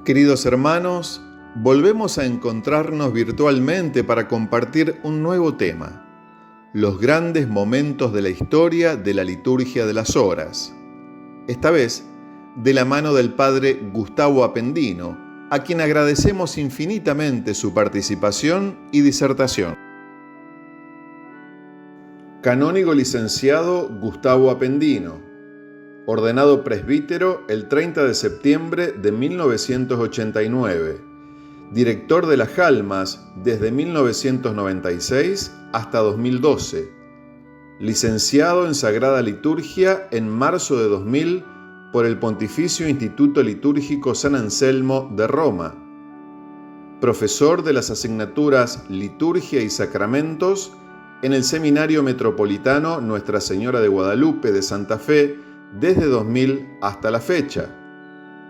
Queridos hermanos, volvemos a encontrarnos virtualmente para compartir un nuevo tema, los grandes momentos de la historia de la liturgia de las horas. Esta vez, de la mano del padre Gustavo Apendino, a quien agradecemos infinitamente su participación y disertación. Canónigo licenciado Gustavo Apendino, ordenado presbítero el 30 de septiembre de 1989, director de las Almas desde 1996 hasta 2012, licenciado en Sagrada Liturgia en marzo de 2000 por el Pontificio Instituto Litúrgico San Anselmo de Roma, profesor de las asignaturas Liturgia y Sacramentos en el Seminario Metropolitano Nuestra Señora de Guadalupe de Santa Fe desde 2000 hasta la fecha,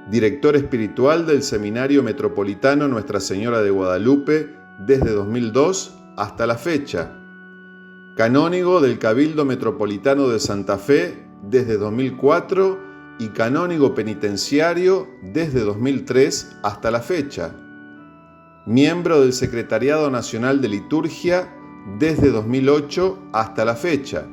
director espiritual del Seminario Metropolitano Nuestra Señora de Guadalupe desde 2002 hasta la fecha, canónigo del Cabildo Metropolitano de Santa Fe desde 2004 y canónigo penitenciario desde 2003 hasta la fecha, miembro del Secretariado Nacional de Liturgia desde 2008 hasta la fecha,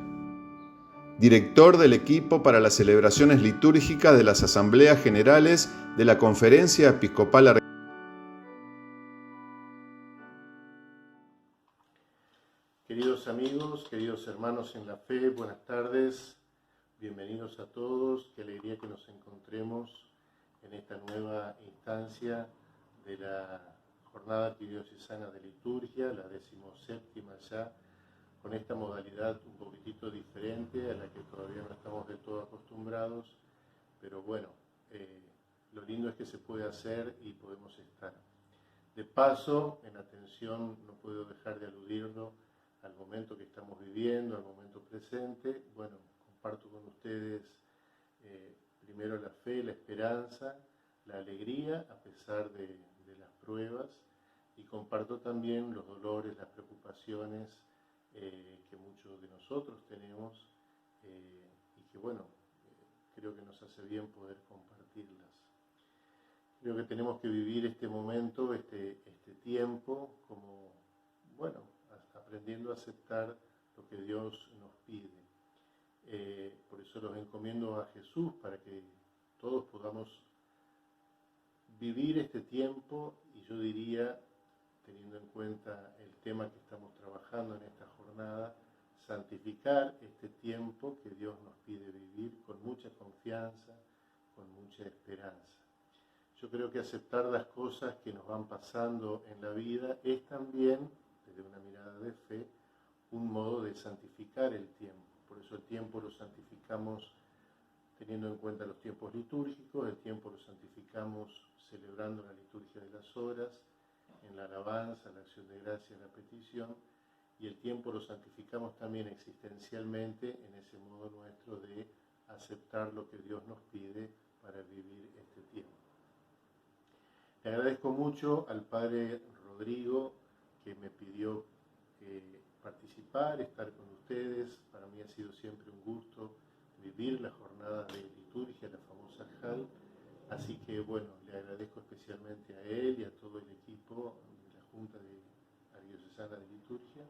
director del equipo para las celebraciones litúrgicas de las Asambleas Generales de la Conferencia Episcopal Argentina. Queridos amigos, queridos hermanos en la fe, buenas tardes, bienvenidos a todos, qué alegría que nos encontremos en esta nueva instancia de la Jornada Arquidiocesana de Liturgia, la 17ª ya, con esta modalidad un poquitito diferente a la que todavía no estamos del todo acostumbrados, pero bueno, lo lindo es que se puede hacer y podemos estar. De paso, en atención, no puedo dejar de aludirlo al momento que estamos viviendo, al momento presente. Bueno, comparto con ustedes primero la fe, la esperanza, la alegría a pesar de las pruebas, y comparto también los dolores, las preocupaciones que muchos de nosotros tenemos y que bueno, creo que nos hace bien poder compartirlas. Creo que tenemos que vivir este momento, este tiempo, como, bueno, aprendiendo a aceptar lo que Dios nos pide. Por eso los encomiendo a Jesús, para que todos podamos vivir este tiempo, y yo diría, teniendo en cuenta el tema que estamos trabajando en esta jornada, santificar este tiempo que Dios nos pide vivir con mucha confianza, con mucha esperanza. Yo creo que aceptar las cosas que nos van pasando en la vida es también, desde una mirada de fe, un modo de santificar el tiempo. Por eso el tiempo lo santificamos teniendo en cuenta los tiempos litúrgicos, el tiempo lo santificamos celebrando la liturgia de las horas, en la alabanza, la acción de gracia, la petición, y el tiempo lo santificamos también existencialmente en ese modo nuestro de aceptar lo que Dios nos pide para vivir este tiempo. Le agradezco mucho al Padre Rodrigo, que me pidió participar, estar con ustedes. Para mí ha sido siempre un gusto vivir la jornada de liturgia, la famosa JAL. Así que bueno, le agradezco especialmente a él y a todo el equipo de la Junta Arquidiocesana de Liturgia.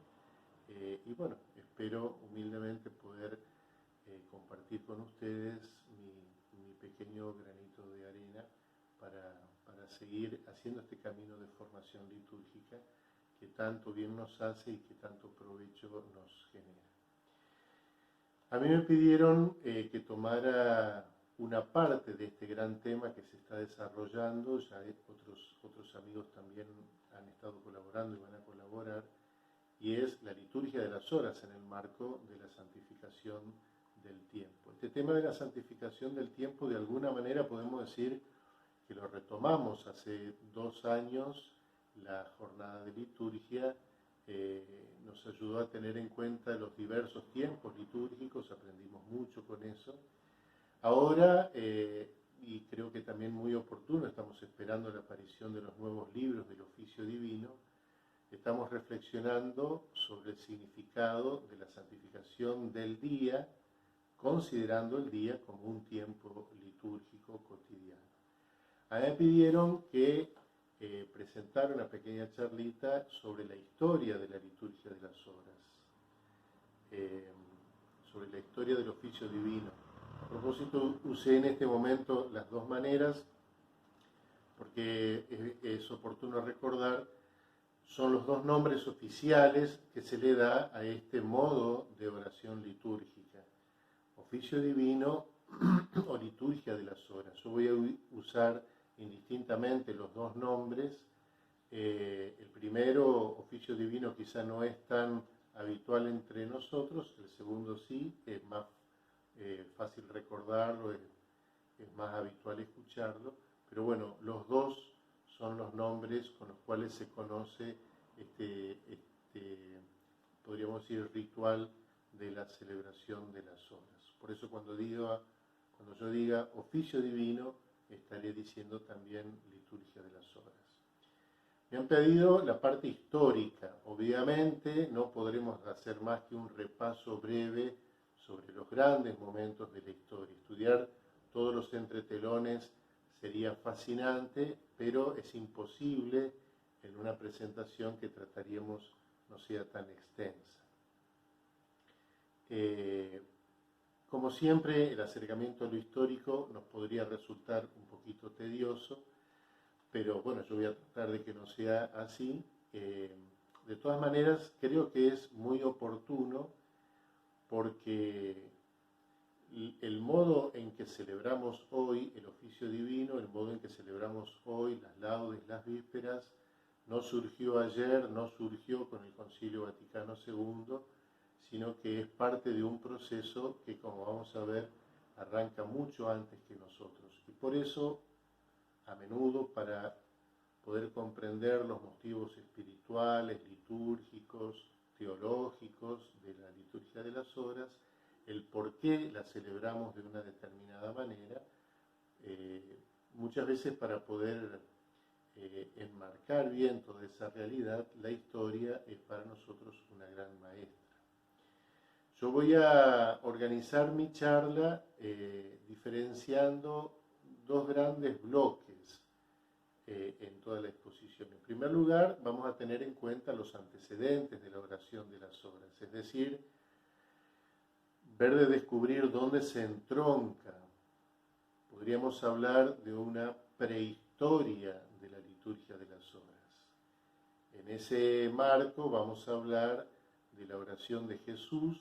Y bueno, espero humildemente poder compartir con ustedes mi pequeño granito de arena para seguir haciendo este camino de formación litúrgica que tanto bien nos hace y que tanto provecho nos genera. A mí me pidieron que tomara una parte de este gran tema que se está desarrollando. Ya otros amigos también han estado colaborando y van a colaborar, y es la liturgia de las horas en el marco de la santificación del tiempo. Este tema de la santificación del tiempo, de alguna manera podemos decir que lo retomamos hace 2 años. La jornada de liturgia nos ayudó a tener en cuenta los diversos tiempos litúrgicos, aprendimos mucho con eso. Ahora, y creo que también muy oportuno, estamos esperando la aparición de los nuevos libros del Oficio Divino. Estamos reflexionando sobre el significado de la santificación del día, considerando el día como un tiempo litúrgico cotidiano. A mí me pidieron que presentara una pequeña charlita sobre la historia de la liturgia de las horas, sobre la historia del oficio divino. A propósito, usé en este momento las dos maneras, porque es oportuno recordar, son los dos nombres oficiales que se le da a este modo de oración litúrgica: oficio divino o liturgia de las horas. Yo voy a usar indistintamente los dos nombres. El primero, oficio divino, quizá no es tan habitual entre nosotros, el segundo sí, es más fácil recordarlo, es más habitual escucharlo, pero bueno, los dos son los nombres con los cuales se conoce podríamos decir, ritual de la celebración de las horas. Por eso cuando yo diga oficio divino, estaré diciendo también liturgia de las horas. Me han pedido la parte histórica. Obviamente no podremos hacer más que un repaso breve sobre los grandes momentos de la historia. Estudiar todos los entretelones sería fascinante, pero es imposible en una presentación que trataríamos no sea tan extensa. Como siempre, el acercamiento a lo histórico nos podría resultar un poquito tedioso, pero bueno, yo voy a tratar de que no sea así. De todas maneras, creo que es muy oportuno porque el modo en que celebramos hoy el oficio divino, el modo en que celebramos hoy las laudes, las vísperas, no surgió ayer, no surgió con el Concilio Vaticano II, sino que es parte de un proceso que, como vamos a ver, arranca mucho antes que nosotros. Y por eso, a menudo, para poder comprender los motivos espirituales, litúrgicos, teológicos de la liturgia de las horas, el por qué la celebramos de una determinada manera, muchas veces para poder enmarcar bien toda esa realidad, la historia es para nosotros una gran maestra. Yo voy a organizar mi charla diferenciando dos grandes bloques en toda la exposición. En primer lugar, vamos a tener en cuenta los antecedentes de la oración de las horas, es decir, ver de descubrir dónde se entronca. Podríamos hablar de una prehistoria de la liturgia de las horas. En ese marco vamos a hablar de la oración de Jesús,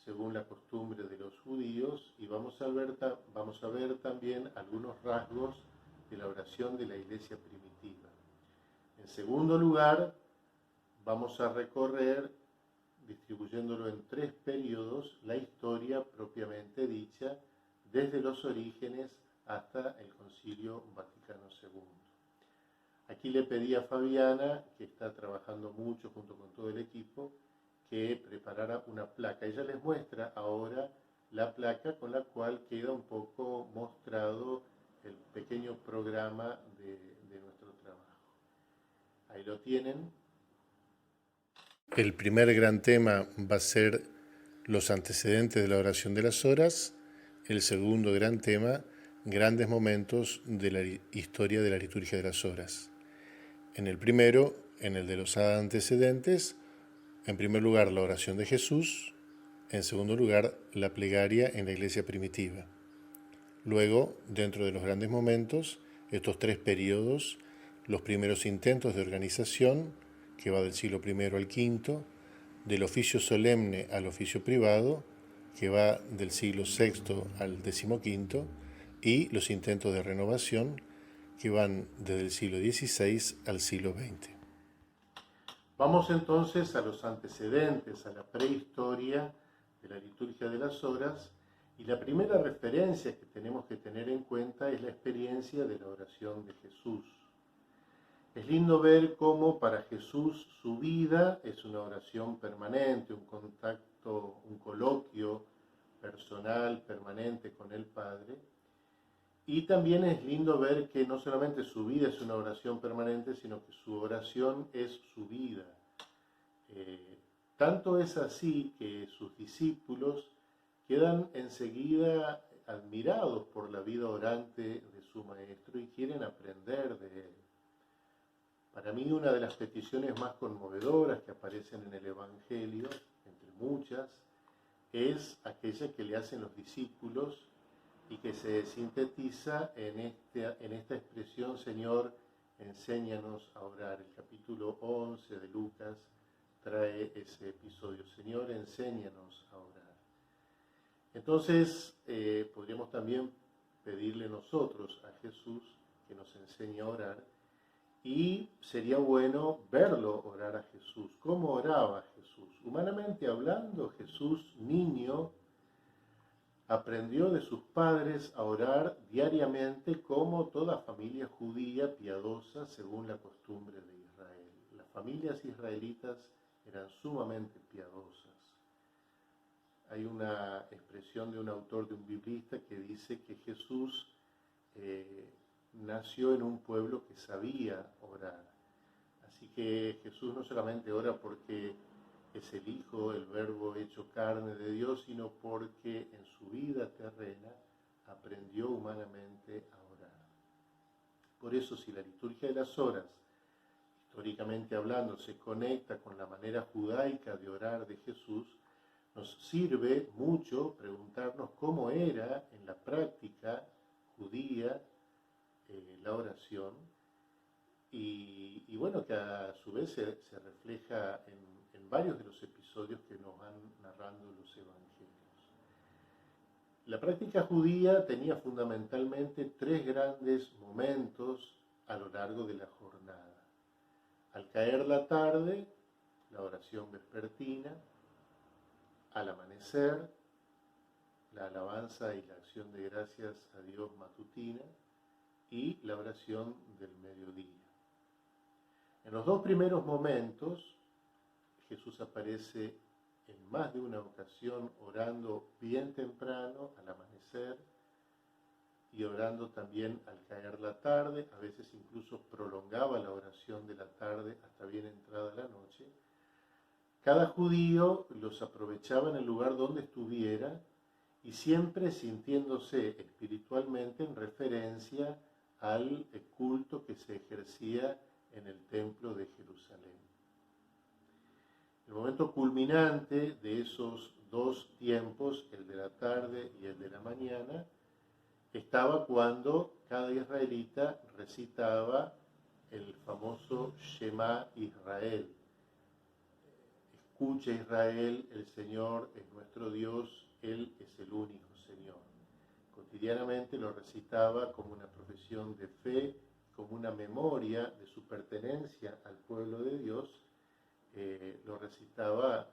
según la costumbre de los judíos, y vamos a ver también algunos rasgos de la oración de la Iglesia primitiva. En segundo lugar, vamos a recorrer, distribuyéndolo en 3 periodos, la historia propiamente dicha, desde los orígenes hasta el Concilio Vaticano II. Aquí le pedí a Fabiana, que está trabajando mucho junto con todo el equipo, que preparara una placa. Ella les muestra ahora la placa con la cual queda un poco mostrado el pequeño programa de nuestro trabajo. Ahí lo tienen. El primer gran tema va a ser los antecedentes de la oración de las horas. El segundo gran tema, grandes momentos de la historia de la liturgia de las horas. En el primero, en el de los antecedentes, en primer lugar la oración de Jesús, en segundo lugar la plegaria en la iglesia primitiva. Luego, dentro de los grandes momentos, estos 3 periodos, los primeros intentos de organización, que va del siglo I al V, del oficio solemne al oficio privado, que va del siglo VI al XV, y los intentos de renovación, que van desde el siglo XVI al siglo XX. Vamos entonces a los antecedentes, a la prehistoria de la liturgia de las horas, y la primera referencia que tenemos que tener en cuenta es la experiencia de la oración de Jesús. Es lindo ver cómo para Jesús su vida es una oración permanente, un contacto, un coloquio personal permanente con el Padre. Y también es lindo ver que no solamente su vida es una oración permanente, sino que su oración es su vida. Tanto es así que sus discípulos quedan enseguida admirados por la vida orante de su maestro y quieren aprender de él. Para mí, una de las peticiones más conmovedoras que aparecen en el Evangelio, entre muchas, es aquella que le hacen los discípulos y que se sintetiza en esta expresión: Señor, enséñanos a orar. El capítulo 11 de Lucas trae ese episodio: Señor, enséñanos a orar. Entonces, podríamos también pedirle nosotros a Jesús que nos enseñe a orar, y sería bueno verlo orar a Jesús. ¿Cómo oraba Jesús? Humanamente hablando, Jesús, niño, aprendió de sus padres a orar diariamente, como toda familia judía piadosa según la costumbre de Israel. Las familias israelitas eran sumamente piadosas. Hay una expresión de un autor, de un biblista, que dice que Jesús nació en un pueblo que sabía orar. Así que Jesús no solamente ora porque es el Hijo, el Verbo hecho carne de Dios, sino porque en su vida terrena aprendió humanamente a orar. Por eso, si la liturgia de las horas, históricamente hablando, se conecta con la manera judaica de orar de Jesús, nos sirve mucho preguntarnos cómo era en la práctica judía la oración, y bueno, que a su vez se refleja en varios de los episodios que nos van narrando los evangelios. La práctica judía tenía fundamentalmente tres grandes momentos a lo largo de la jornada. Al caer la tarde, la oración vespertina; al amanecer, la alabanza y la acción de gracias a Dios matutina; y la oración del mediodía. En los dos primeros momentos, Jesús aparece en más de una ocasión orando bien temprano, al amanecer, y orando también al caer la tarde. A veces incluso prolongaba la oración de la tarde hasta bien entrada la noche. Cada judío los aprovechaba en el lugar donde estuviera, y siempre sintiéndose espiritualmente en referencia al culto que se ejercía en el templo de Jerusalén. El momento culminante de esos dos tiempos, el de la tarde y el de la mañana, estaba cuando cada israelita recitaba el famoso Shema Israel. Escucha, Israel, el Señor es nuestro Dios, Él es el único Señor. Cotidianamente lo recitaba como una profesión de fe, como una memoria de su pertenencia al pueblo de Dios. Lo recitaba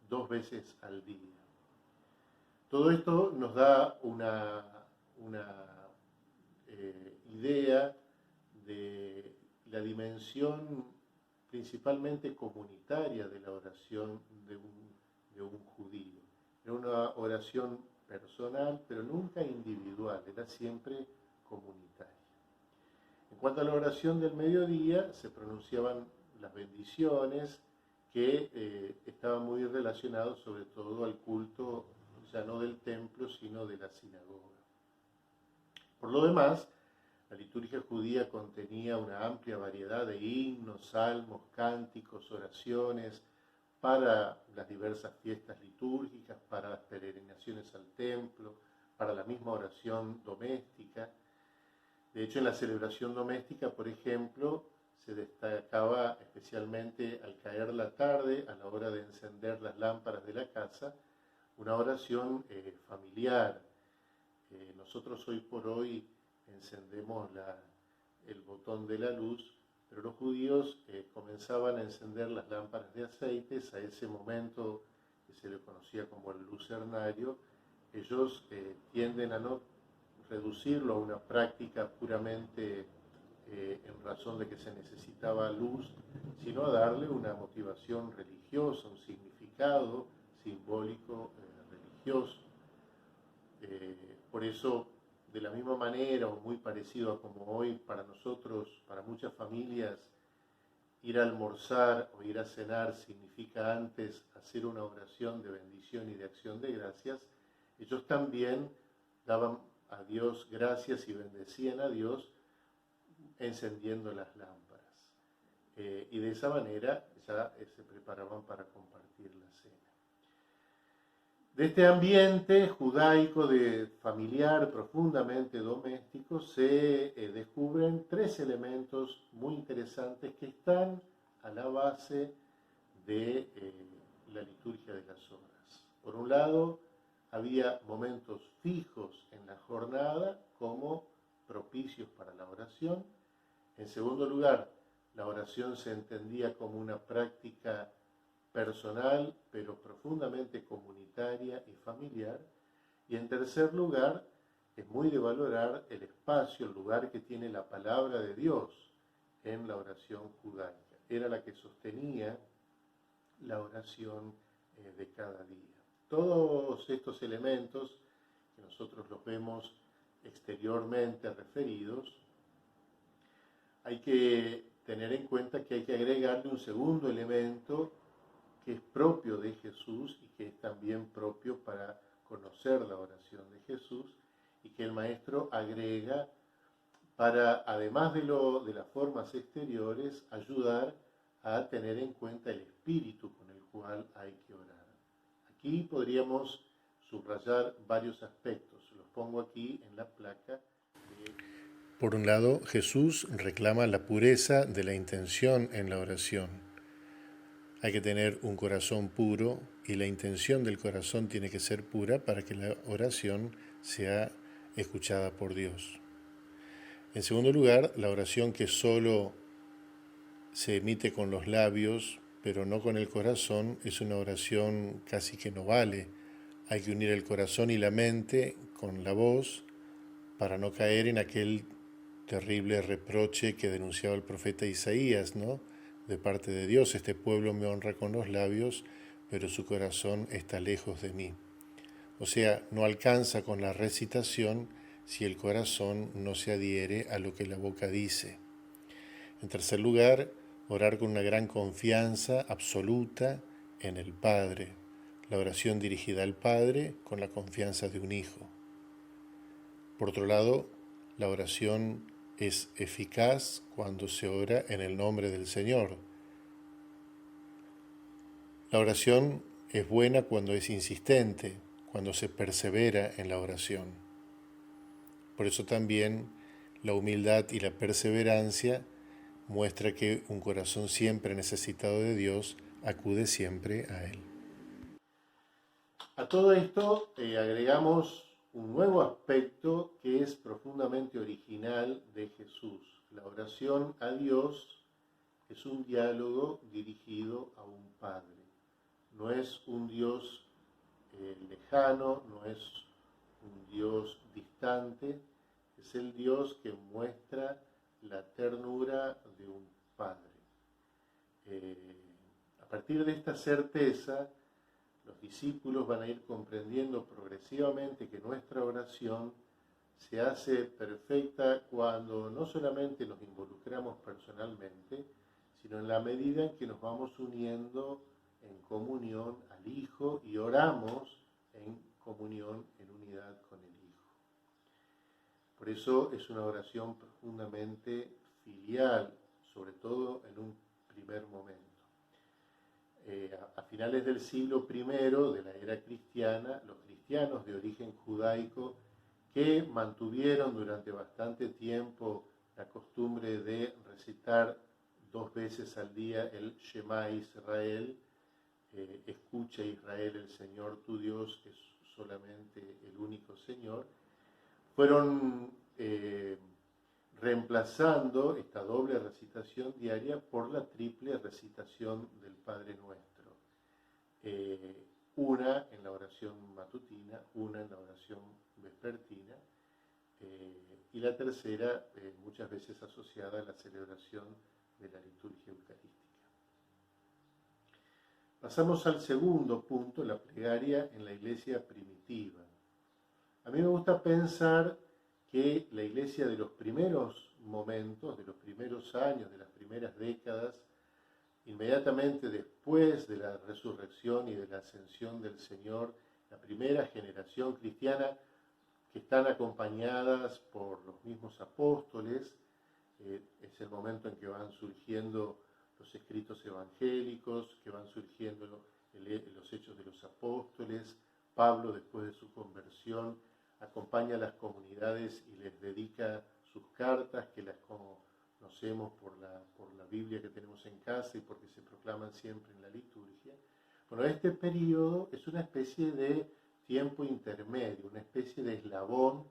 2 veces al día. Todo esto nos da una idea de la dimensión principalmente comunitaria de la oración de un judío. Era una oración personal, pero nunca individual, era siempre comunitaria. En cuanto a la oración del mediodía, se pronunciaban las bendiciones, que estaban muy relacionados sobre todo al culto, ya no del templo, sino de la sinagoga. Por lo demás, la liturgia judía contenía una amplia variedad de himnos, salmos, cánticos, oraciones para las diversas fiestas litúrgicas, para las peregrinaciones al templo, para la misma oración doméstica. De hecho, en la celebración doméstica, por ejemplo, se destacaba especialmente al caer la tarde, a la hora de encender las lámparas de la casa, una oración familiar. Nosotros hoy por hoy encendemos el botón de la luz, pero los judíos comenzaban a encender las lámparas de aceites. A ese momento, que se le conocía como el lucernario, ellos tienden a no reducirlo a una práctica puramente en razón de que se necesitaba luz, sino a darle una motivación religiosa, un significado simbólico religioso. Por eso, de la misma manera, o muy parecido a como hoy para nosotros, para muchas familias, ir a almorzar o ir a cenar significa antes hacer una oración de bendición y de acción de gracias, ellos también daban a Dios gracias y bendecían a Dios encendiendo las lámparas. Y de esa manera ya se preparaban para compartir la cena. De este ambiente judaico familiar, profundamente doméstico, se descubren tres elementos muy interesantes que están a la base de la liturgia de las horas. Por un lado, había momentos fijos en la jornada como propicios para la oración. En segundo lugar, la oración se entendía como una práctica personal, pero profundamente comunitaria y familiar. Y en tercer lugar, es muy de valorar el espacio, el lugar que tiene la palabra de Dios en la oración judaica. Era la que sostenía la oración de cada día. Todos estos elementos, que nosotros los vemos exteriormente referidos, hay que tener en cuenta que hay que agregarle un segundo elemento que es propio de Jesús y que es también propio para conocer la oración de Jesús y que el maestro agrega para, además de las formas exteriores, ayudar a tener en cuenta el espíritu con el cual hay que orar. Aquí podríamos subrayar varios aspectos, los pongo aquí en la placa. Por un lado, Jesús reclama la pureza de la intención en la oración. Hay que tener un corazón puro y la intención del corazón tiene que ser pura para que la oración sea escuchada por Dios. En segundo lugar, la oración que solo se emite con los labios, pero no con el corazón, es una oración casi que no vale. Hay que unir el corazón y la mente con la voz para no caer en aquel terrible reproche que denunciaba el profeta Isaías, ¿no? De parte de Dios, este pueblo me honra con los labios, pero su corazón está lejos de mí. O sea, no alcanza con la recitación si el corazón no se adhiere a lo que la boca dice. En tercer lugar, orar con una gran confianza absoluta en el Padre. La oración dirigida al Padre con la confianza de un hijo. Por otro lado, la oración es eficaz cuando se ora en el nombre del Señor. La oración es buena cuando es insistente, cuando se persevera en la oración. Por eso también la humildad y la perseverancia muestra que un corazón siempre necesitado de Dios acude siempre a Él. A todo esto agregamos un nuevo aspecto que es profundamente original de Jesús. La oración a Dios es un diálogo dirigido a un Padre. No es un Dios lejano, no es un Dios distante, es el Dios que muestra la ternura de un Padre. A partir de esta certeza, los discípulos van a ir comprendiendo progresivamente que nuestra oración se hace perfecta cuando no solamente nos involucramos personalmente, sino en la medida en que nos vamos uniendo en comunión al Hijo y oramos en comunión, en unidad con el Hijo. Por eso es una oración profundamente filial, sobre todo en un primer momento. A finales del siglo I de la era cristiana, los cristianos de origen judaico que mantuvieron durante bastante tiempo la costumbre de recitar 2 veces al día el Shema Israel, escucha Israel, el Señor tu Dios es solamente el único Señor, fueron reemplazando esta doble recitación diaria por la triple recitación del Padre Nuestro. Una en la oración matutina, una en la oración vespertina y la tercera muchas veces asociada a la celebración de la liturgia eucarística. Pasamos al segundo punto, la plegaria en la iglesia primitiva. A mí me gusta pensar que la iglesia de los primeros momentos, de los primeros años, de las primeras décadas, inmediatamente después de la resurrección y de la ascensión del Señor, la primera generación cristiana que están acompañadas por los mismos apóstoles. Es el momento en que van surgiendo los escritos evangélicos, que van surgiendo los hechos de los apóstoles. Pablo, después de su conversión, acompaña a las comunidades y les dedica sus cartas, que las conocemos por la Biblia que tenemos en casa y porque se proclaman siempre en la liturgia. Bueno, este periodo es una especie de tiempo intermedio, una especie de eslabón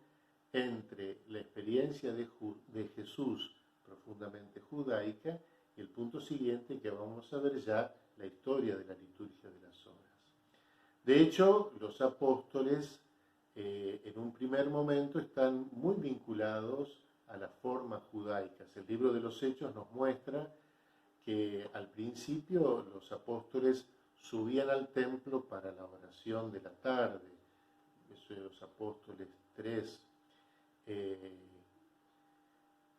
entre la experiencia de Jesús profundamente judaica y el punto siguiente, que vamos a ver ya, la historia de la liturgia de las horas. De hecho, los apóstoles en un primer momento están muy vinculados a las formas judaicas. El libro de los Hechos nos muestra que al principio los apóstoles subían al templo para la oración de la tarde, eso de los apóstoles 3,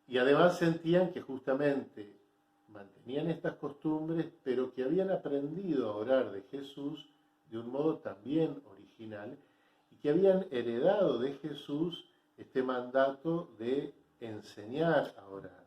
y además sentían que justamente mantenían estas costumbres, pero que habían aprendido a orar de Jesús de un modo también original, y que habían heredado de Jesús este mandato de enseñar a orar.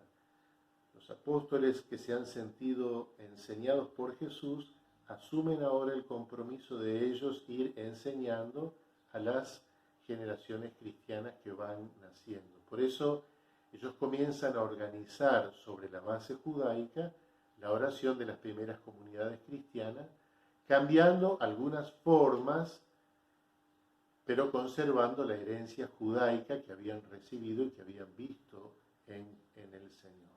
Los apóstoles que se han sentido enseñados por Jesús asumen ahora el compromiso de ellos ir enseñando a las generaciones cristianas que van naciendo. Por eso ellos comienzan a organizar sobre la base judaica la oración de las primeras comunidades cristianas, cambiando algunas formas, pero conservando la herencia judaica que habían recibido y que habían visto en el Señor.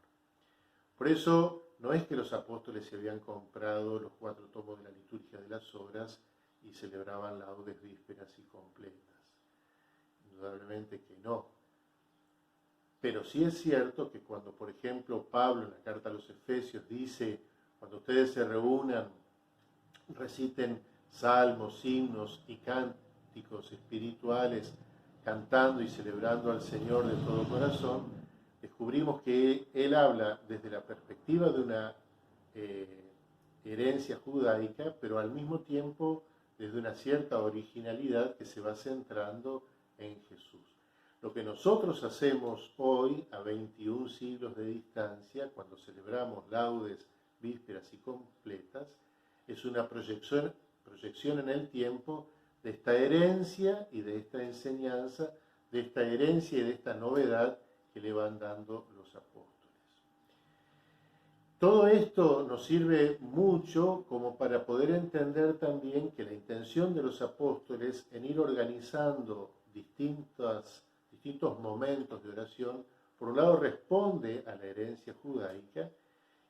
Por eso no es que los apóstoles se habían comprado los 4 tomos de la liturgia de las horas y celebraban laudes, vísperas y completas. Indudablemente que no. Pero sí es cierto que cuando, por ejemplo, Pablo en la carta a los Efesios dice, cuando ustedes se reúnan, reciten salmos, himnos y cánticos espirituales, cantando y celebrando al Señor de todo corazón, descubrimos que él habla desde la perspectiva de una herencia judaica, pero al mismo tiempo desde una cierta originalidad que se va centrando en Jesús. Lo que nosotros hacemos hoy, a 21 siglos de distancia, cuando celebramos laudes, vísperas y completas, es una proyección en el tiempo de esta herencia y de esta enseñanza, de esta herencia y de esta novedad que le van dando los apóstoles. Todo esto nos sirve mucho como para poder entender también que la intención de los apóstoles en ir organizando distintos momentos de oración, por un lado responde a la herencia judaica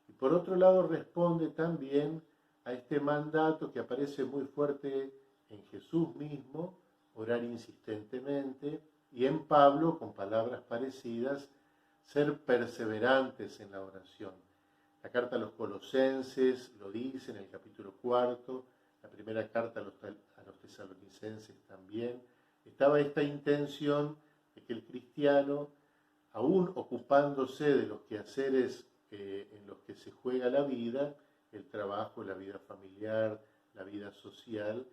y por otro lado responde también a este mandato que aparece muy fuerte en Jesús mismo, orar insistentemente, y en Pablo, con palabras parecidas, ser perseverantes en la oración. La carta a los Colosenses lo dice en el capítulo 4, la primera carta a los Tesalonicenses también. Estaba esta intención de que el cristiano, aún ocupándose de los quehaceres en los que se juega la vida, el trabajo, la vida familiar, la vida social,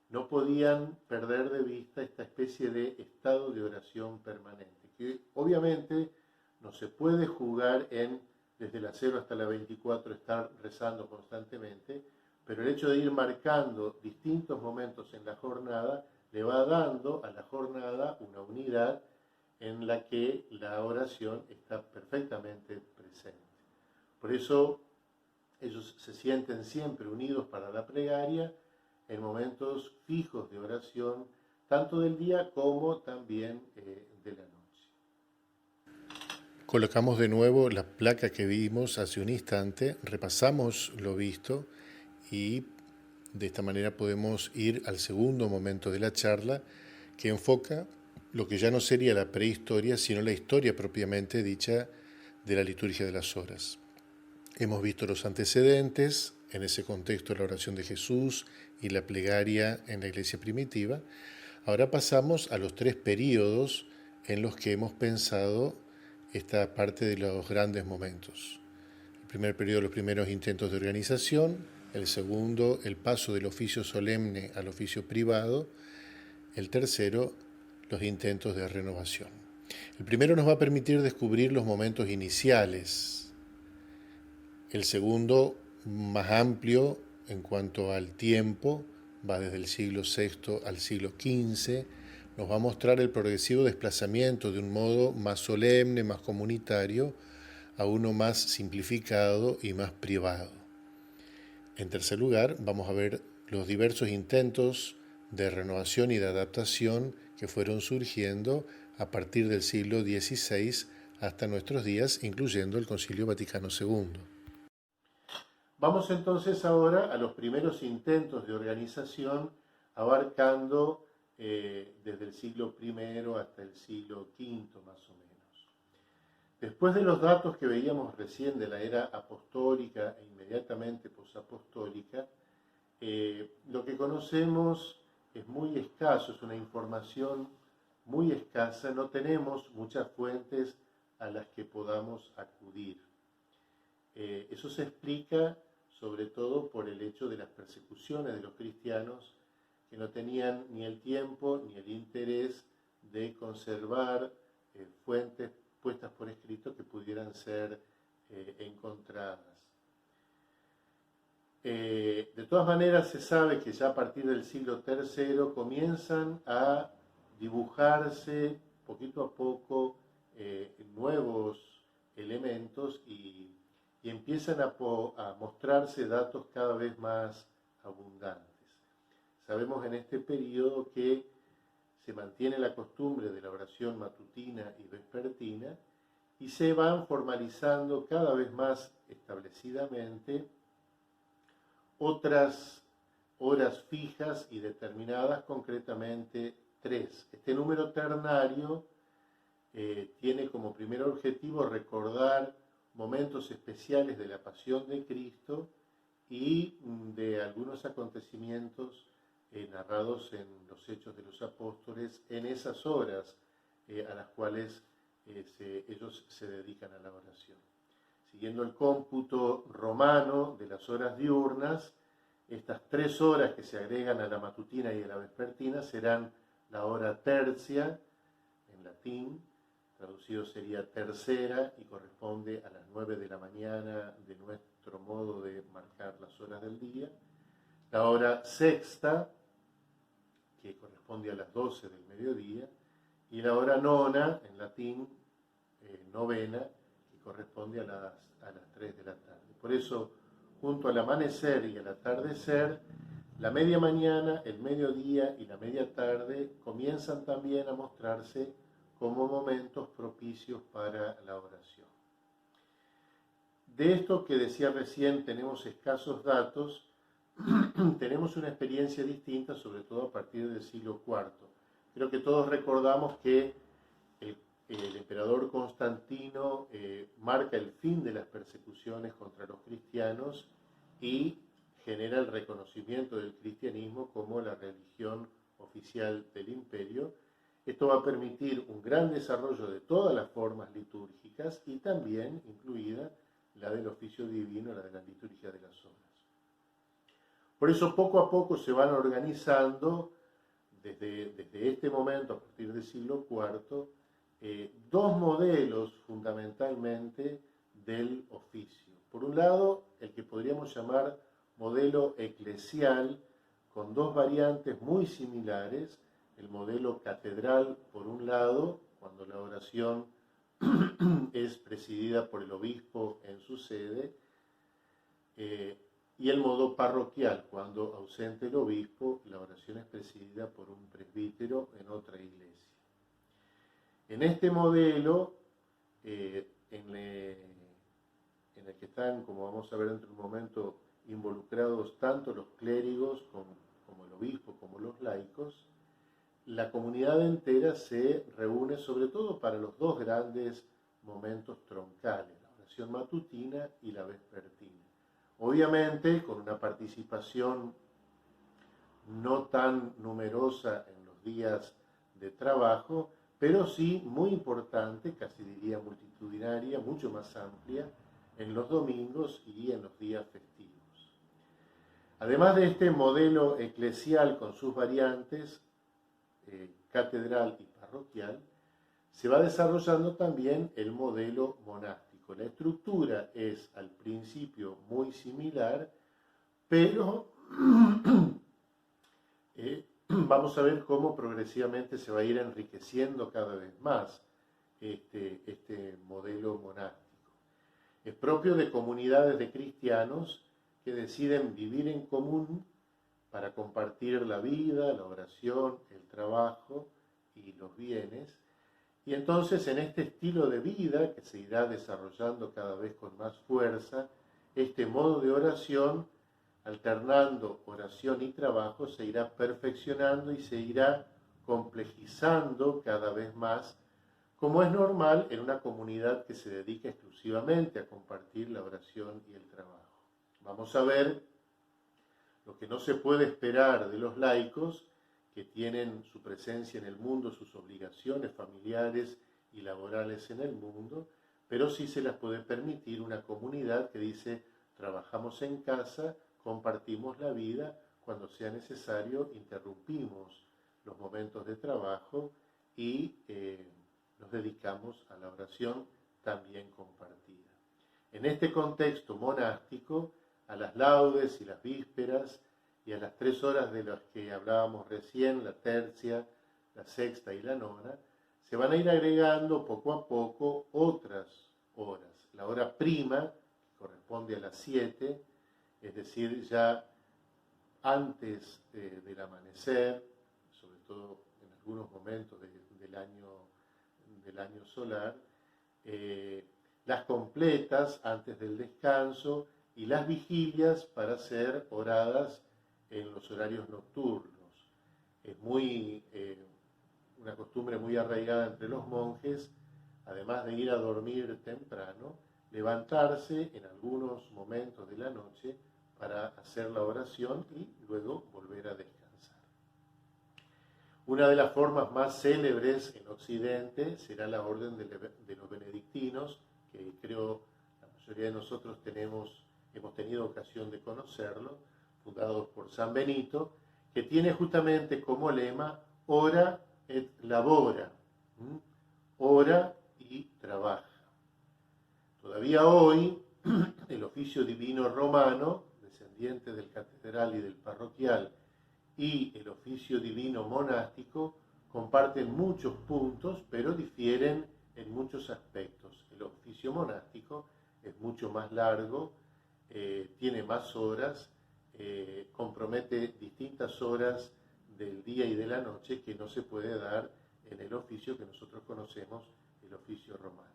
no podían perder de vista esta especie de estado de oración permanente, que obviamente no se puede jugar en desde la 0 hasta la 24 estar rezando constantemente, pero el hecho de ir marcando distintos momentos en la jornada le va dando a la jornada una unidad en la que la oración está perfectamente presente. Por eso ellos se sienten siempre unidos para la plegaria en momentos fijos de oración, tanto del día como también de la noche. Colocamos de nuevo la placa que vimos hace un instante, repasamos lo visto y de esta manera podemos ir al segundo momento de la charla que enfoca lo que ya no sería la prehistoria, sino la historia propiamente dicha de la liturgia de las horas. Hemos visto los antecedentes, en ese contexto la oración de Jesús y la plegaria en la iglesia primitiva. Ahora pasamos a los 3 períodos en los que hemos pensado esta parte de los grandes momentos. El primer periodo, los primeros intentos de organización. El segundo, el paso del oficio solemne al oficio privado. El tercero, los intentos de renovación. El primero nos va a permitir descubrir los momentos iniciales. El segundo, más amplio en cuanto al tiempo, va desde el siglo VI al siglo XV, nos va a mostrar el progresivo desplazamiento de un modo más solemne, más comunitario, a uno más simplificado y más privado. En tercer lugar, vamos a ver los diversos intentos de renovación y de adaptación que fueron surgiendo a partir del siglo XVI hasta nuestros días, incluyendo el Concilio Vaticano II. Vamos entonces ahora a los primeros intentos de organización abarcando desde el siglo I hasta el siglo V más o menos. Después de los datos que veíamos recién de la era apostólica e inmediatamente posapostólica, lo que conocemos es muy escaso, es una información muy escasa, no tenemos muchas fuentes a las que podamos acudir. Eso se explica sobre todo por el hecho de las persecuciones de los cristianos que no tenían ni el tiempo ni el interés de conservar fuentes puestas por escrito que pudieran ser encontradas. De todas maneras, se sabe que ya a partir del siglo III comienzan a dibujarse poquito a poco nuevos elementos y empiezan a mostrarse datos cada vez más abundantes. Sabemos en este periodo que se mantiene la costumbre de la oración matutina y vespertina y se van formalizando cada vez más establecidamente otras horas fijas y determinadas, concretamente 3. Este número ternario tiene como primer objetivo recordar momentos especiales de la pasión de Cristo y de algunos acontecimientos narrados en los Hechos de los Apóstoles en esas horas a las cuales ellos se dedican a la oración. Siguiendo el cómputo romano de las horas diurnas, estas 3 horas que se agregan a la matutina y a la vespertina serán la hora tercia, en latín, traducido sería tercera y corresponde a las 9 de la mañana de nuestro modo de marcar las horas del día, la hora sexta, que corresponde a las 12 del mediodía, y la hora nona, en latín, novena, que corresponde a las 3 de la tarde. Por eso, junto al amanecer y al atardecer, la media mañana, el mediodía y la media tarde comienzan también a mostrarse como momentos propicios para la oración. De esto que decía recién tenemos escasos datos, tenemos una experiencia distinta, sobre todo a partir del siglo IV. Creo que todos recordamos que el emperador Constantino marca el fin de las persecuciones contra los cristianos y genera el reconocimiento del cristianismo como la religión oficial del imperio. Esto va a permitir un gran desarrollo de todas las formas litúrgicas y también incluida la del oficio divino, la de la liturgia de las horas. Por eso poco a poco se van organizando desde este momento, a partir del siglo IV, 2 modelos fundamentalmente del oficio. Por un lado, el que podríamos llamar modelo eclesial, con 2 variantes muy similares, el modelo catedral por un lado, cuando la oración es presidida por el obispo en su sede, y el modo parroquial, cuando ausente el obispo, la oración es presidida por un presbítero en otra iglesia. En este modelo, en el que están, como vamos a ver dentro de un momento, involucrados tanto los clérigos como el obispo, como los laicos, la comunidad entera se reúne sobre todo para los 2 grandes momentos troncales, la oración matutina y la vespertina. Obviamente con una participación no tan numerosa en los días de trabajo, pero sí muy importante, casi diría multitudinaria, mucho más amplia, en los domingos y en los días festivos. Además de este modelo eclesial con sus variantes, catedral y parroquial, se va desarrollando también el modelo monástico. La estructura es al principio muy similar, pero vamos a ver cómo progresivamente se va a ir enriqueciendo cada vez más este modelo monástico. Es propio de comunidades de cristianos que deciden vivir en común para compartir la vida, la oración, el trabajo y los bienes. Y entonces en este estilo de vida que se irá desarrollando cada vez con más fuerza, este modo de oración, alternando oración y trabajo, se irá perfeccionando y se irá complejizando cada vez más, como es normal en una comunidad que se dedica exclusivamente a compartir la oración y el trabajo. Vamos a ver lo que no se puede esperar de los laicos, que tienen su presencia en el mundo, sus obligaciones familiares y laborales en el mundo, pero sí se las puede permitir una comunidad que dice, trabajamos en casa, compartimos la vida, cuando sea necesario interrumpimos los momentos de trabajo y nos dedicamos a la oración también compartida. En este contexto monástico, a las laudes y las vísperas y a las 3 horas de las que hablábamos recién, la tercia, la sexta y la nona, se van a ir agregando poco a poco otras horas. La hora prima, que corresponde a las 7, es decir, ya antes del amanecer, sobre todo en algunos momentos del año solar, las completas antes del descanso y las vigilias para ser oradas en los horarios nocturnos. Es una costumbre muy arraigada entre los monjes, además de ir a dormir temprano, levantarse en algunos momentos de la noche para hacer la oración y luego volver a descansar. Una de las formas más célebres en Occidente será la orden de los benedictinos, que creo la mayoría de nosotros hemos tenido ocasión de conocerlo, fundados por San Benito, que tiene justamente como lema ora et labora, ora y trabaja. Todavía hoy, el oficio divino romano, descendiente del catedral y del parroquial, y el oficio divino monástico comparten muchos puntos, pero difieren en muchos aspectos. El oficio monástico es mucho más largo, tiene más horas, compromete distintas horas del día y de la noche que no se puede dar en el oficio que nosotros conocemos, el oficio romano.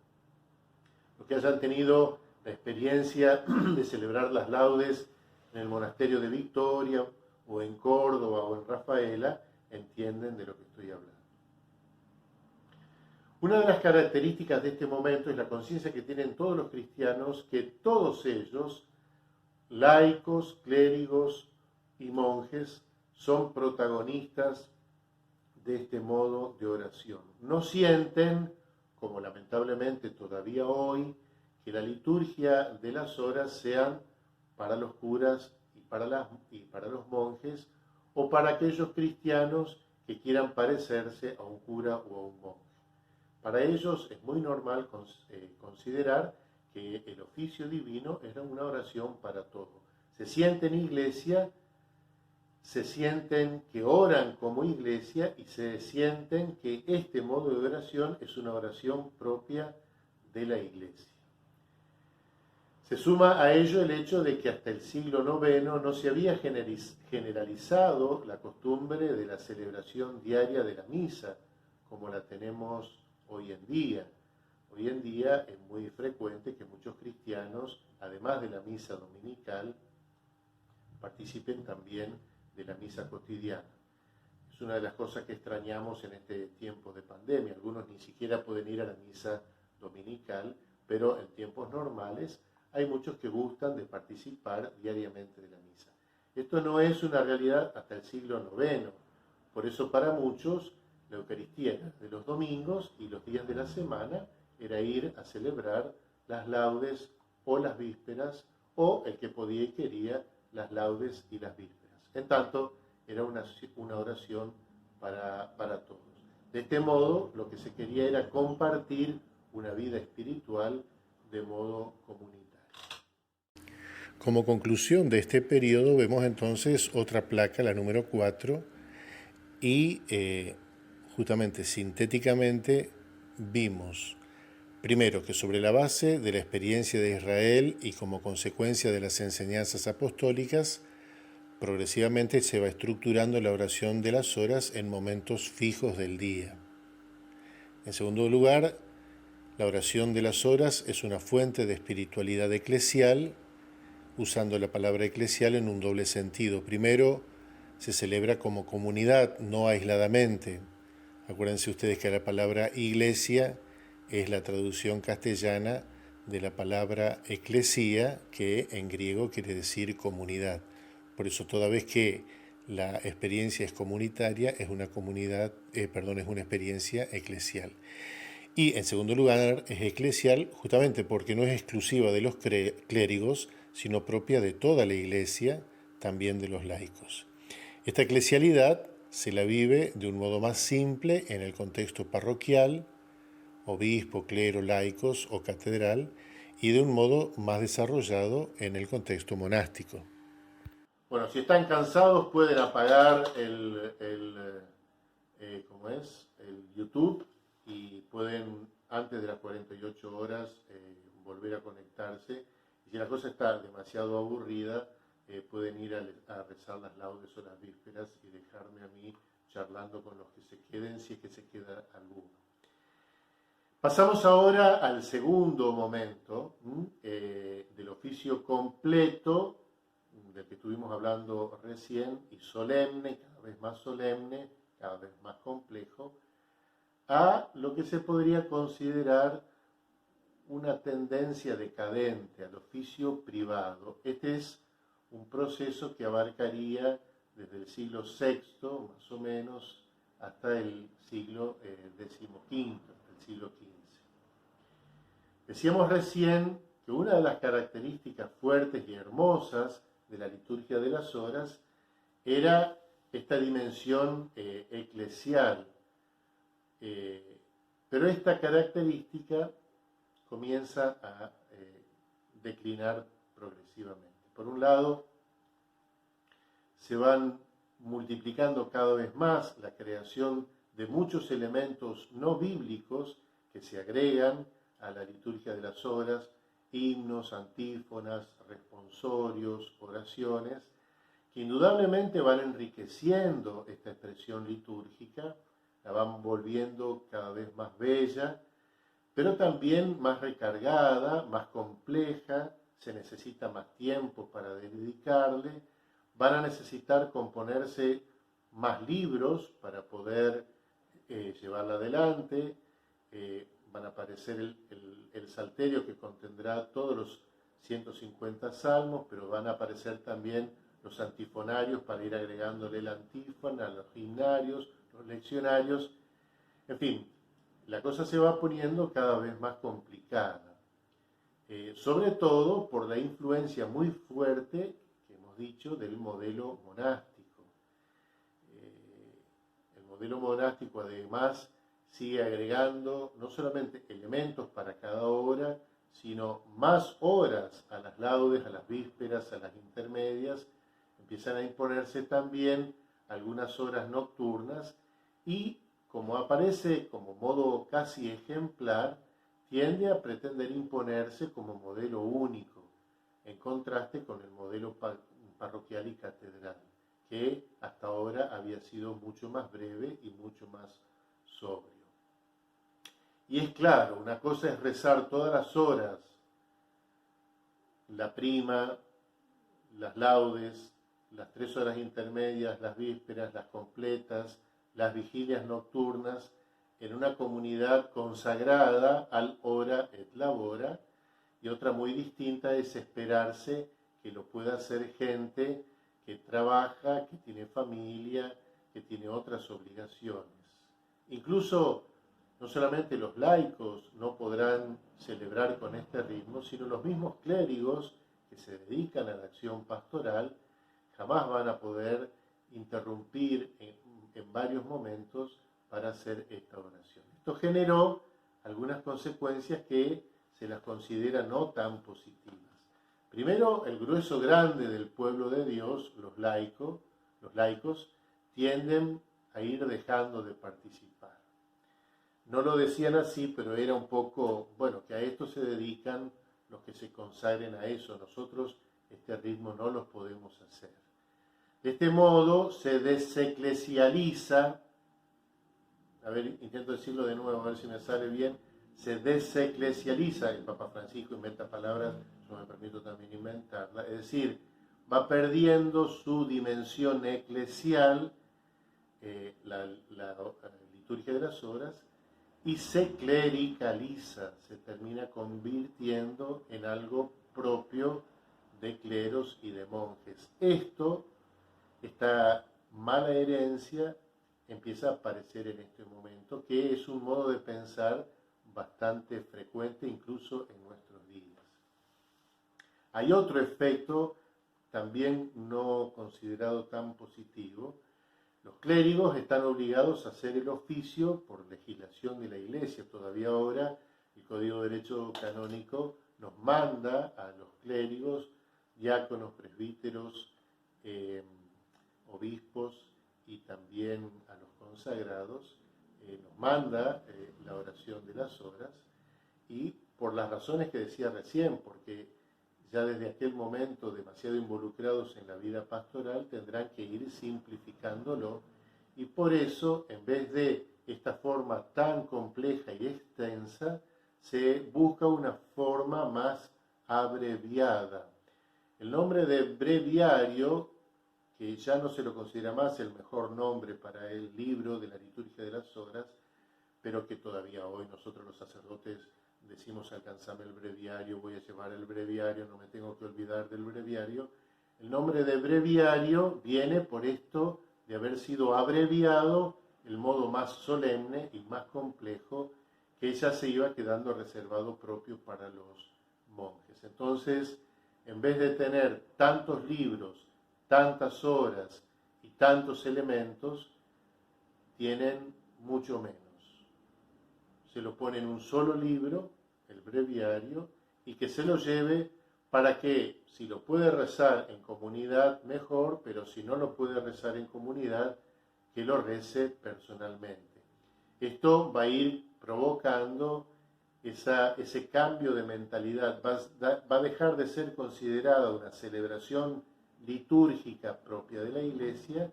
Los que hayan tenido la experiencia de celebrar las laudes en el monasterio de Victoria, o en Córdoba, o en Rafaela, entienden de lo que estoy hablando. Una de las características de este momento es la conciencia que tienen todos los cristianos, que todos ellos, laicos, clérigos y monjes, son protagonistas de este modo de oración. No sienten, como lamentablemente todavía hoy, que la liturgia de las horas sean para los curas y para los monjes, o para aquellos cristianos que quieran parecerse a un cura o a un monje. Para ellos es muy normal considerar que el oficio divino era una oración para todo. Se sienten iglesia, se sienten que oran como iglesia y se sienten que este modo de oración es una oración propia de la iglesia. Se suma a ello el hecho de que hasta el siglo IX no se había generalizado la costumbre de la celebración diaria de la misa, como la tenemos hoy en día. Hoy en día es muy frecuente que muchos cristianos, además de la misa dominical, participen también de la misa cotidiana. Es una de las cosas que extrañamos en este tiempo de pandemia. Algunos ni siquiera pueden ir a la misa dominical, pero en tiempos normales hay muchos que gustan de participar diariamente de la misa. Esto no es una realidad hasta el siglo IX. Por eso para muchos la Eucaristía era de los domingos y los días de la semana era ir a celebrar las laudes o las vísperas, o el que podía y quería las laudes y las vísperas. En tanto, era una oración para todos. De este modo, lo que se quería era compartir una vida espiritual de modo comunitario. Como conclusión de este periodo vemos entonces otra placa, la número 4, y justamente sintéticamente vimos primero que sobre la base de la experiencia de Israel y como consecuencia de las enseñanzas apostólicas, progresivamente se va estructurando la oración de las horas en momentos fijos del día. En segundo lugar, la oración de las horas es una fuente de espiritualidad eclesial, usando la palabra eclesial en un doble sentido. Primero, se celebra como comunidad, no aisladamente. Acuérdense ustedes que la palabra iglesia es la traducción castellana de la palabra eclesía, que en griego quiere decir comunidad. Por eso toda vez que la experiencia es comunitaria, es una experiencia eclesial. Y en segundo lugar, es eclesial justamente porque no es exclusiva de los clérigos, sino propia de toda la iglesia, también de los laicos. Esta eclesialidad se la vive de un modo más simple en el contexto parroquial, obispo, clero, laicos o catedral, y de un modo más desarrollado en el contexto monástico. Bueno, si están cansados pueden apagar el YouTube y pueden antes de las 48 horas volver a conectarse. Y si la cosa está demasiado aburrida, pueden ir a rezar las laudes o las vísperas y dejarme a mí charlando con los que se queden, si es que se queda alguno. Pasamos ahora al segundo momento del oficio completo, del que estuvimos hablando recién, y solemne, cada vez más complejo, a lo que se podría considerar una tendencia decadente al oficio privado. Este es un proceso que abarcaría desde el siglo VI, más o menos, hasta el siglo XV, hasta el siglo XV. Decíamos recién que una de las características fuertes y hermosas de la liturgia de las horas era esta dimensión eclesial, pero esta característica comienza a declinar progresivamente. Por un lado, se van multiplicando cada vez más la creación de muchos elementos no bíblicos que se agregan a la liturgia de las horas, himnos, antífonas, responsorios, oraciones, que indudablemente van enriqueciendo esta expresión litúrgica, la van volviendo cada vez más bella, pero también más recargada, más compleja, se necesita más tiempo para dedicarle, van a necesitar componerse más libros para poder llevarla adelante, van a aparecer el salterio que contendrá todos los 150 salmos, pero van a aparecer también los antifonarios para ir agregándole la antífona, los himnarios, los leccionarios, en fin, la cosa se va poniendo cada vez más complicada, sobre todo por la influencia muy fuerte, que hemos dicho, del modelo monástico. El modelo monástico además sigue agregando no solamente elementos para cada hora, sino más horas a las laudes, a las vísperas, a las intermedias. Empiezan a imponerse también algunas horas nocturnas y, como aparece como modo casi ejemplar, tiende a pretender imponerse como modelo único, en contraste con el modelo parroquial y catedral, que hasta ahora había sido mucho más breve y mucho más sobrio. Y es claro, una cosa es rezar todas las horas, la prima, las laudes, las 3 horas intermedias, las vísperas, las completas, las vigilias nocturnas, en una comunidad consagrada al ora et labora, y otra muy distinta es esperarse que lo pueda hacer gente que trabaja, que tiene familia, que tiene otras obligaciones. Incluso no solamente los laicos no podrán celebrar con este ritmo, sino los mismos clérigos que se dedican a la acción pastoral jamás van a poder interrumpir en varios momentos para hacer esta oración. Esto generó algunas consecuencias que se las considera no tan positivas. Primero, el grueso grande del pueblo de Dios, los laicos, tienden a ir dejando de participar. No lo decían así, pero era un poco, bueno, que a esto se dedican los que se consagren a eso. Nosotros este ritmo no lo podemos hacer. De este modo se deseclesializa, a ver, intento decirlo de nuevo, a ver si me sale bien, se deseclesializa, el Papa Francisco inventa palabras, yo me permito también inventarla, es decir, va perdiendo su dimensión eclesial, la liturgia de las horas, y se clericaliza, se termina convirtiendo en algo propio de cleros y de monjes. Esta mala herencia empieza a aparecer en este momento, que es un modo de pensar bastante frecuente incluso en nuestros días. Hay otro efecto también no considerado tan positivo. Los clérigos están obligados a hacer el oficio por legislación de la Iglesia. Todavía ahora el Código de Derecho Canónico nos manda a los clérigos, diáconos, presbíteros, obispos y también a los consagrados, nos manda la oración de las horas, y por las razones que decía recién, porque ya desde aquel momento demasiado involucrados en la vida pastoral, tendrán que ir simplificándolo, y por eso, en vez de esta forma tan compleja y extensa, se busca una forma más abreviada. El nombre de breviario, que ya no se lo considera más el mejor nombre para el libro de la liturgia de las horas, pero que todavía hoy nosotros los sacerdotes decimos: alcanzame el breviario, voy a llevar el breviario, no me tengo que olvidar del breviario. El nombre de breviario viene por esto de haber sido abreviado, el modo más solemne y más complejo, que ya se iba quedando reservado propio para los monjes. Entonces, en vez de tener tantos libros, tantas horas y tantos elementos, tienen mucho menos. Se lo pone en un solo libro, el breviario, y que se lo lleve para que, si lo puede rezar en comunidad, mejor, pero si no lo puede rezar en comunidad, que lo rece personalmente. Esto va a ir provocando ese cambio de mentalidad. Va a dejar de ser considerada una celebración litúrgica propia de la Iglesia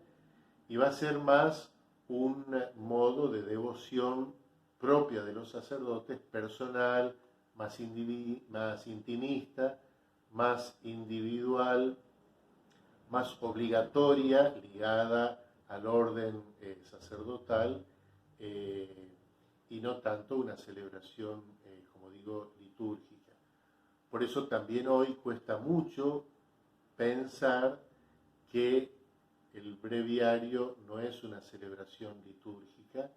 y va a ser más un modo de devoción propia de los sacerdotes, personal, más intimista, más individual, más obligatoria, ligada al orden sacerdotal, y no tanto una celebración, como digo, litúrgica. Por eso también hoy cuesta mucho pensar que el breviario no es una celebración litúrgica.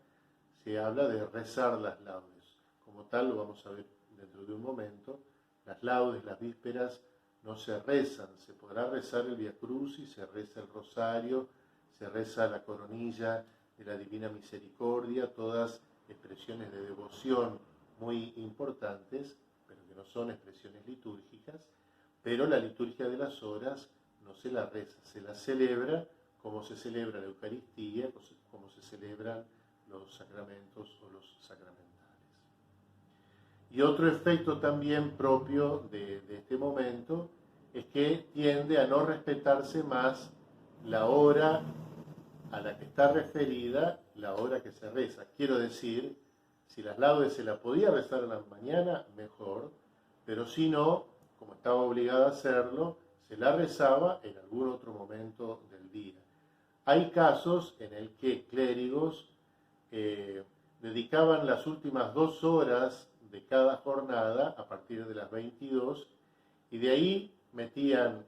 Se habla de rezar las laudes. Como tal, lo vamos a ver dentro de un momento. Las laudes, las vísperas, no se rezan. Se podrá rezar el Vía Crucis, se reza el Rosario, se reza la coronilla de la Divina Misericordia, todas expresiones de devoción muy importantes, pero que no son expresiones litúrgicas. Pero la liturgia de las horas no se la reza, se la celebra como se celebra la Eucaristía, como se celebran los sacramentos o los sacramentales. Y otro efecto también propio de este momento es que tiende a no respetarse más la hora a la que está referida, la hora que se reza. Quiero decir, si las laudes se la podía rezar a la mañana, mejor, pero si no, como estaba obligada a hacerlo, se la rezaba en algún otro momento del día. Hay casos en el que clérigos dedicaban las últimas 2 horas de cada jornada a partir de las 22, y de ahí metían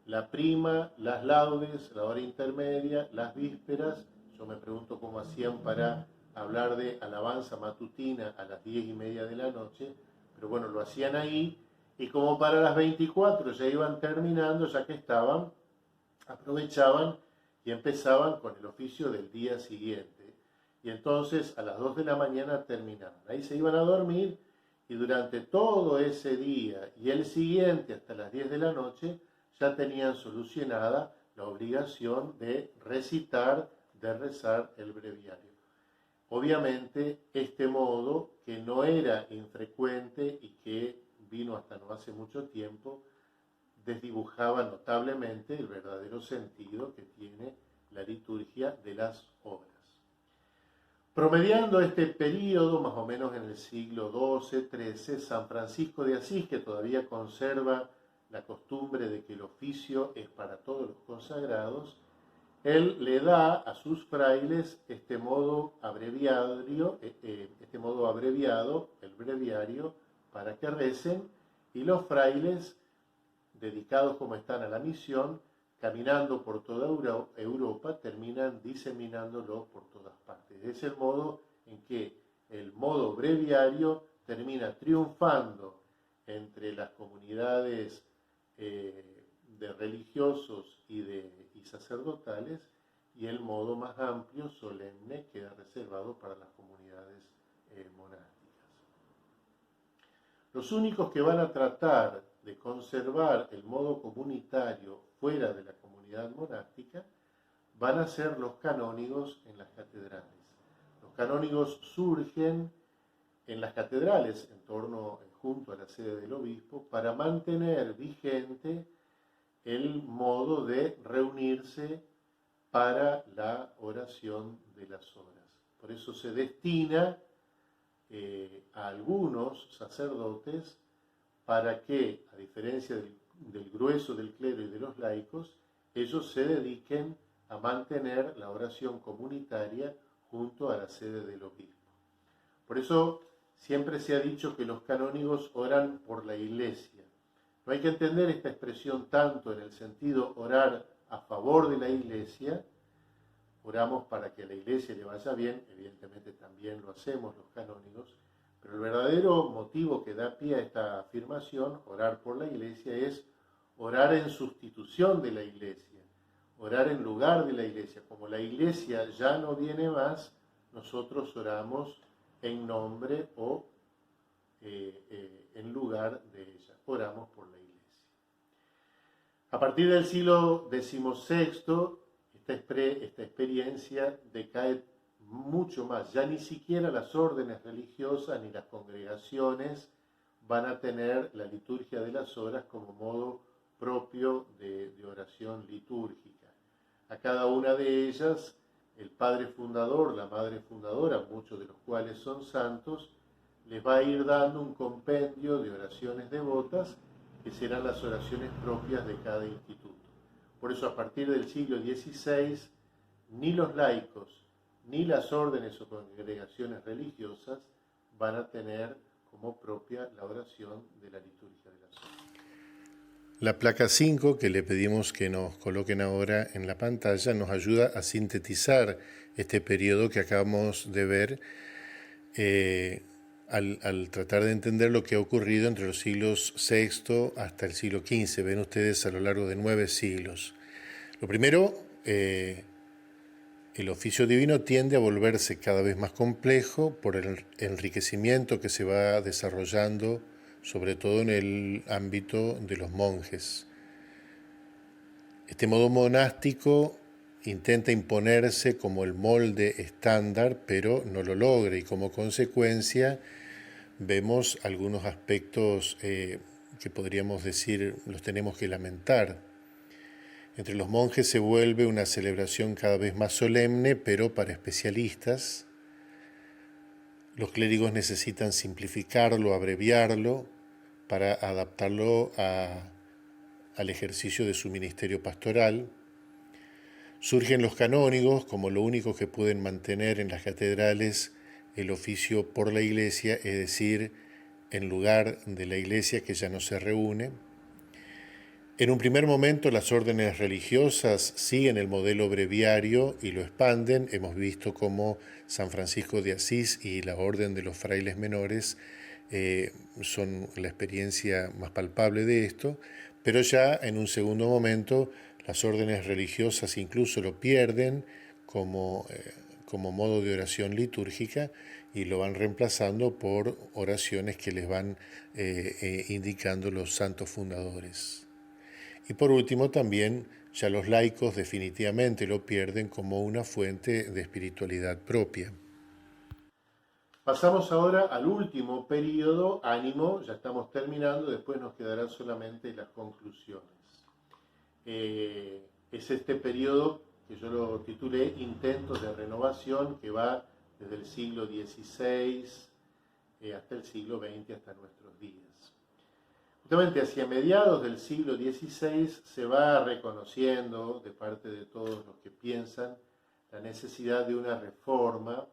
la prima, las laudes, la hora intermedia, las vísperas. Yo me pregunto cómo hacían para hablar de alabanza matutina a las 10:30 de la noche, pero bueno, lo hacían ahí, y como para las 24 ya iban terminando, ya que estaban, aprovechaban y empezaban con el oficio del día siguiente. Y y entonces a las 2 de la mañana terminaban. Ahí se iban a dormir y durante todo ese día y el siguiente hasta las 10 de la noche ya tenían solucionada la obligación de recitar, de rezar el breviario. Obviamente este modo, que no era infrecuente y que vino hasta no hace mucho tiempo, desdibujaba notablemente el verdadero sentido que tiene la liturgia de las obras. Promediando este periodo, más o menos en el siglo XII-XIII, San Francisco de Asís, que todavía conserva la costumbre de que el oficio es para todos los consagrados, él le da a sus frailes este modo abreviado, el breviario, para que recen, y los frailes, dedicados como están a la misión, caminando por toda Europa, terminan diseminándolo por todas partes. Es el modo en que el modo breviario termina triunfando entre las comunidades de religiosos y sacerdotales, y el modo más amplio, solemne, queda reservado para las comunidades monásticas. Los únicos que van a tratar de conservar el modo comunitario fuera de la comunidad monástica van a ser los canónigos en las catedrales. Los canónigos surgen en las catedrales, junto a la sede del obispo, para mantener vigente el modo de reunirse para la oración de las horas. Por eso se destina a algunos sacerdotes para que, a diferencia del grueso del clero y de los laicos, ellos se dediquen a mantener la oración comunitaria junto a la sede del obispo. Por eso siempre se ha dicho que los canónigos oran por la Iglesia. No hay que entender esta expresión tanto en el sentido orar a favor de la Iglesia, oramos para que a la Iglesia le vaya bien, evidentemente también lo hacemos los canónigos, pero el verdadero motivo que da pie a esta afirmación, orar por la Iglesia, es orar en sustitución de la Iglesia, orar en lugar de la Iglesia. Como la Iglesia ya no viene más, nosotros oramos en nombre o en lugar de ella, oramos por la Iglesia. A partir del siglo XVI, esta experiencia decae mucho más. Ya ni siquiera las órdenes religiosas ni las congregaciones van a tener la liturgia de las horas como modo propio de oración litúrgica. A cada una de ellas, el padre fundador, la madre fundadora, muchos de los cuales son santos, les va a ir dando un compendio de oraciones devotas que serán las oraciones propias de cada instituto. Por eso, a partir del siglo XVI, ni los laicos ni las órdenes o congregaciones religiosas van a tener como propia la oración de la liturgia de las horas. La placa 5, que le pedimos que nos coloquen ahora en la pantalla, nos ayuda a sintetizar este periodo que acabamos de ver al tratar de entender lo que ha ocurrido entre los siglos VI hasta el siglo XV. Ven ustedes a lo largo de 9 siglos. Lo primero, el oficio divino tiende a volverse cada vez más complejo por el enriquecimiento que se va desarrollando, sobre todo en el ámbito de los monjes. Este modo monástico intenta imponerse como el molde estándar, pero no lo logra, y como consecuencia vemos algunos aspectos que podríamos decir los tenemos que lamentar. Entre los monjes se vuelve una celebración cada vez más solemne, pero para especialistas. Los clérigos necesitan simplificarlo, abreviarlo, para adaptarlo al ejercicio de su ministerio pastoral. Surgen los canónigos como lo único que pueden mantener en las catedrales el oficio por la Iglesia, es decir, en lugar de la Iglesia que ya no se reúne. En un primer momento las órdenes religiosas siguen el modelo breviario y lo expanden. Hemos visto cómo San Francisco de Asís y la Orden de los Frailes Menores son la experiencia más palpable de esto, pero ya en un segundo momento las órdenes religiosas incluso lo pierden como como modo de oración litúrgica y lo van reemplazando por oraciones que les van indicando los santos fundadores. Y por último también ya los laicos definitivamente lo pierden como una fuente de espiritualidad propia. Pasamos ahora al último periodo, ánimo, ya estamos terminando, después nos quedarán solamente las conclusiones. Es este periodo que yo lo titulé Intentos de Renovación, que va desde el siglo XVI hasta el siglo XX, hasta nuestros días. Justamente hacia mediados del siglo XVI se va reconociendo de parte de todos los que piensan la necesidad de una reforma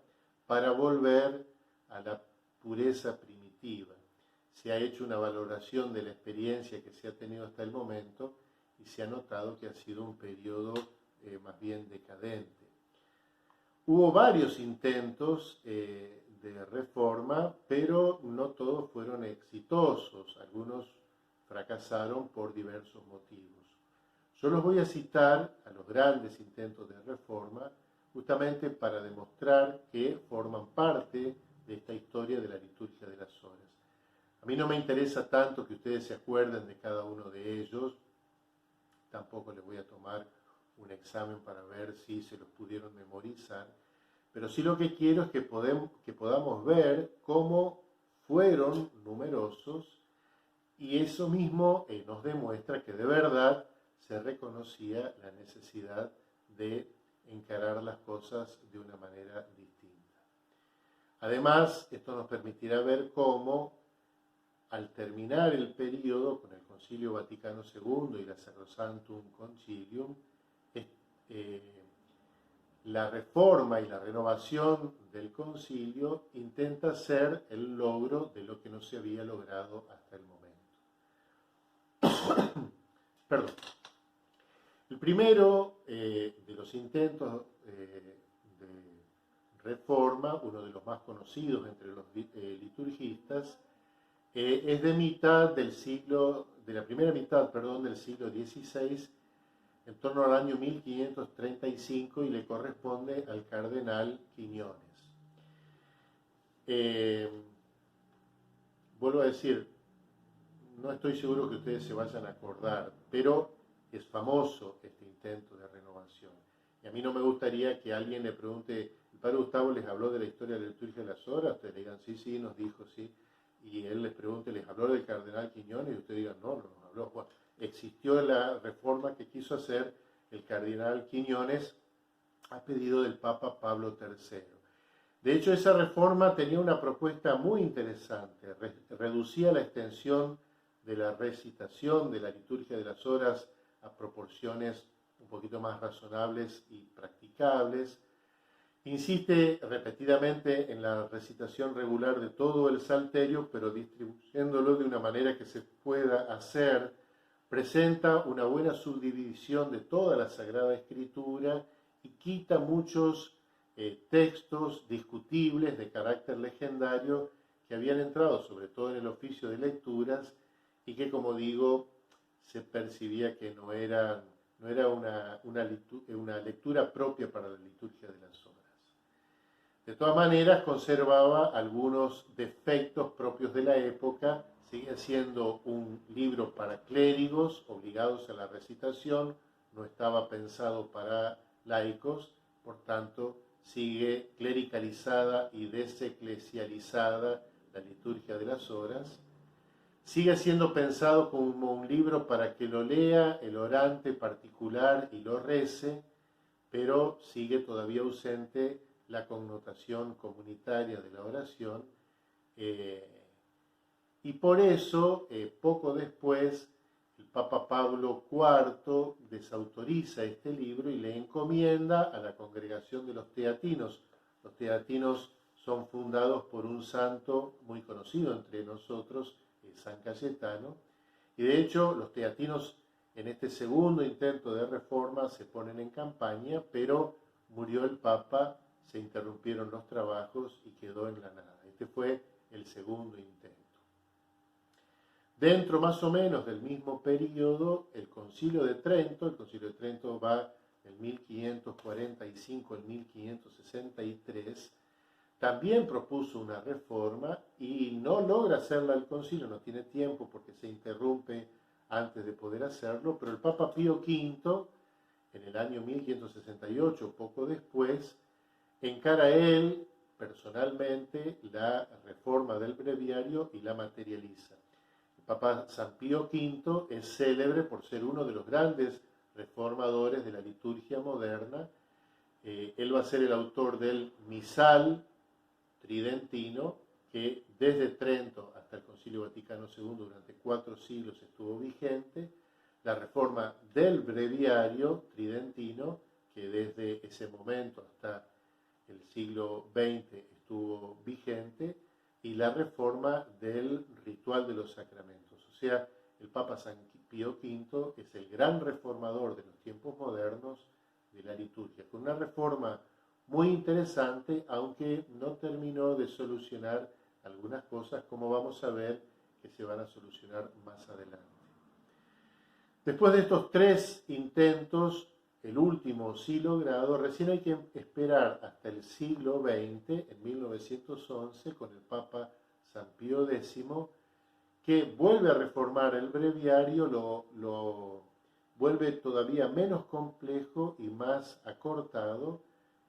para volver a la pureza primitiva. Se ha hecho una valoración de la experiencia que se ha tenido hasta el momento y se ha notado que ha sido un periodo más bien decadente. Hubo varios intentos de reforma, pero no todos fueron exitosos. Algunos fracasaron por diversos motivos. Yo los voy a citar a los grandes intentos de reforma justamente para demostrar que forman parte de esta historia de la liturgia de las horas. A mí no me interesa tanto que ustedes se acuerden de cada uno de ellos, tampoco les voy a tomar un examen para ver si se los pudieron memorizar, pero sí lo que quiero es que podamos ver cómo fueron numerosos y eso mismo nos demuestra que de verdad se reconocía la necesidad de encarar las cosas de una manera distinta. Además, esto nos permitirá ver cómo, al terminar el periodo con el Concilio Vaticano II y la Sacrosanctum Concilium, la reforma y la renovación del concilio intenta ser el logro de lo que no se había logrado hasta el momento. Perdón. El primero de los intentos de reforma, uno de los más conocidos entre los liturgistas, es de la primera mitad del siglo XVI, en torno al año 1535, y le corresponde al cardenal Quiñones. Vuelvo a decir, no estoy seguro que ustedes se vayan a acordar, pero es famoso este intento de renovación. Y a mí no me gustaría que alguien le pregunte, ¿el padre Gustavo les habló de la historia de la liturgia de las horas? Ustedes le digan, sí, nos dijo, sí. Y él les pregunte, ¿les habló del cardenal Quiñones? Y ustedes digan, no nos habló. Bueno, existió la reforma que quiso hacer el cardenal Quiñones a pedido del Papa Pablo III. De hecho, esa reforma tenía una propuesta muy interesante. Reducía la extensión de la recitación de la liturgia de las horas a proporciones un poquito más razonables y practicables. Insiste repetidamente en la recitación regular de todo el salterio, pero distribuyéndolo de una manera que se pueda hacer. Presenta una buena subdivisión de toda la Sagrada Escritura y quita muchos textos discutibles de carácter legendario que habían entrado sobre todo en el oficio de lecturas y que, como digo, se percibía que no era una lectura propia para la liturgia de las horas. De todas maneras, conservaba algunos defectos propios de la época. Sigue siendo un libro para clérigos obligados a la recitación, no estaba pensado para laicos, por tanto sigue clericalizada y deseclesializada la liturgia de las horas. Sigue siendo pensado como un libro para que lo lea el orante particular y lo rece, pero sigue todavía ausente la connotación comunitaria de la oración. Y por eso, poco después, el Papa Pablo IV desautoriza este libro y le encomienda a la congregación de los teatinos. Los teatinos son fundados por un santo muy conocido entre nosotros, San Cayetano, y de hecho los teatinos en este segundo intento de reforma se ponen en campaña, pero murió el Papa, se interrumpieron los trabajos y quedó en la nada. Este fue el segundo intento. Dentro más o menos del mismo periodo, el Concilio de Trento va el 1545 al 1563, también propuso una reforma y no logra hacerla el concilio, no tiene tiempo porque se interrumpe antes de poder hacerlo, pero el Papa Pío V, en el año 1568, poco después, encara él personalmente la reforma del breviario y la materializa. El Papa San Pío V es célebre por ser uno de los grandes reformadores de la liturgia moderna. Él va a ser el autor del misal tridentino, que desde Trento hasta el Concilio Vaticano II durante 4 siglos estuvo vigente, la reforma del breviario tridentino, que desde ese momento hasta el siglo XX estuvo vigente, y la reforma del ritual de los sacramentos. O sea, el Papa San Pío V es el gran reformador de los tiempos modernos de la liturgia, con una reforma muy interesante, aunque no terminó de solucionar algunas cosas, como vamos a ver que se van a solucionar más adelante. Después de estos 3 intentos, el último sí logrado, recién hay que esperar hasta el siglo XX, en 1911, con el Papa San Pío X, que vuelve a reformar el breviario, lo vuelve todavía menos complejo y más acortado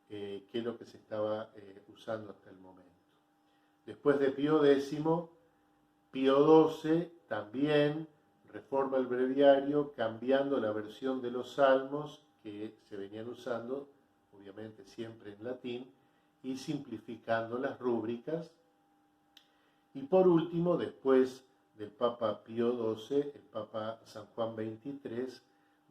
que lo que se estaba usando hasta el momento. Después de Pío X, Pío XII también reforma el breviario, cambiando la versión de los salmos que se venían usando, obviamente siempre en latín, y simplificando las rúbricas. Y por último, después del Papa Pío XII, el Papa San Juan XXIII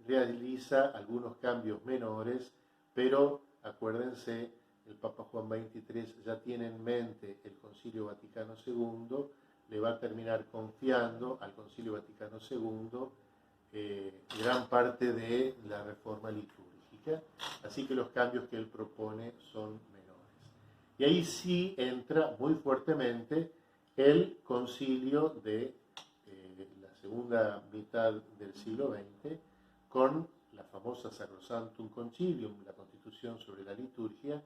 realiza algunos cambios menores, pero acuérdense, el Papa Juan XXIII ya tiene en mente el Concilio Vaticano II, le va a terminar confiando al Concilio Vaticano II gran parte de la reforma litúrgica, así que los cambios que él propone son menores. Y ahí sí entra muy fuertemente el concilio de la segunda mitad del siglo XX, con la famosa Sacrosanctum Concilium, la Constitución sobre la liturgia,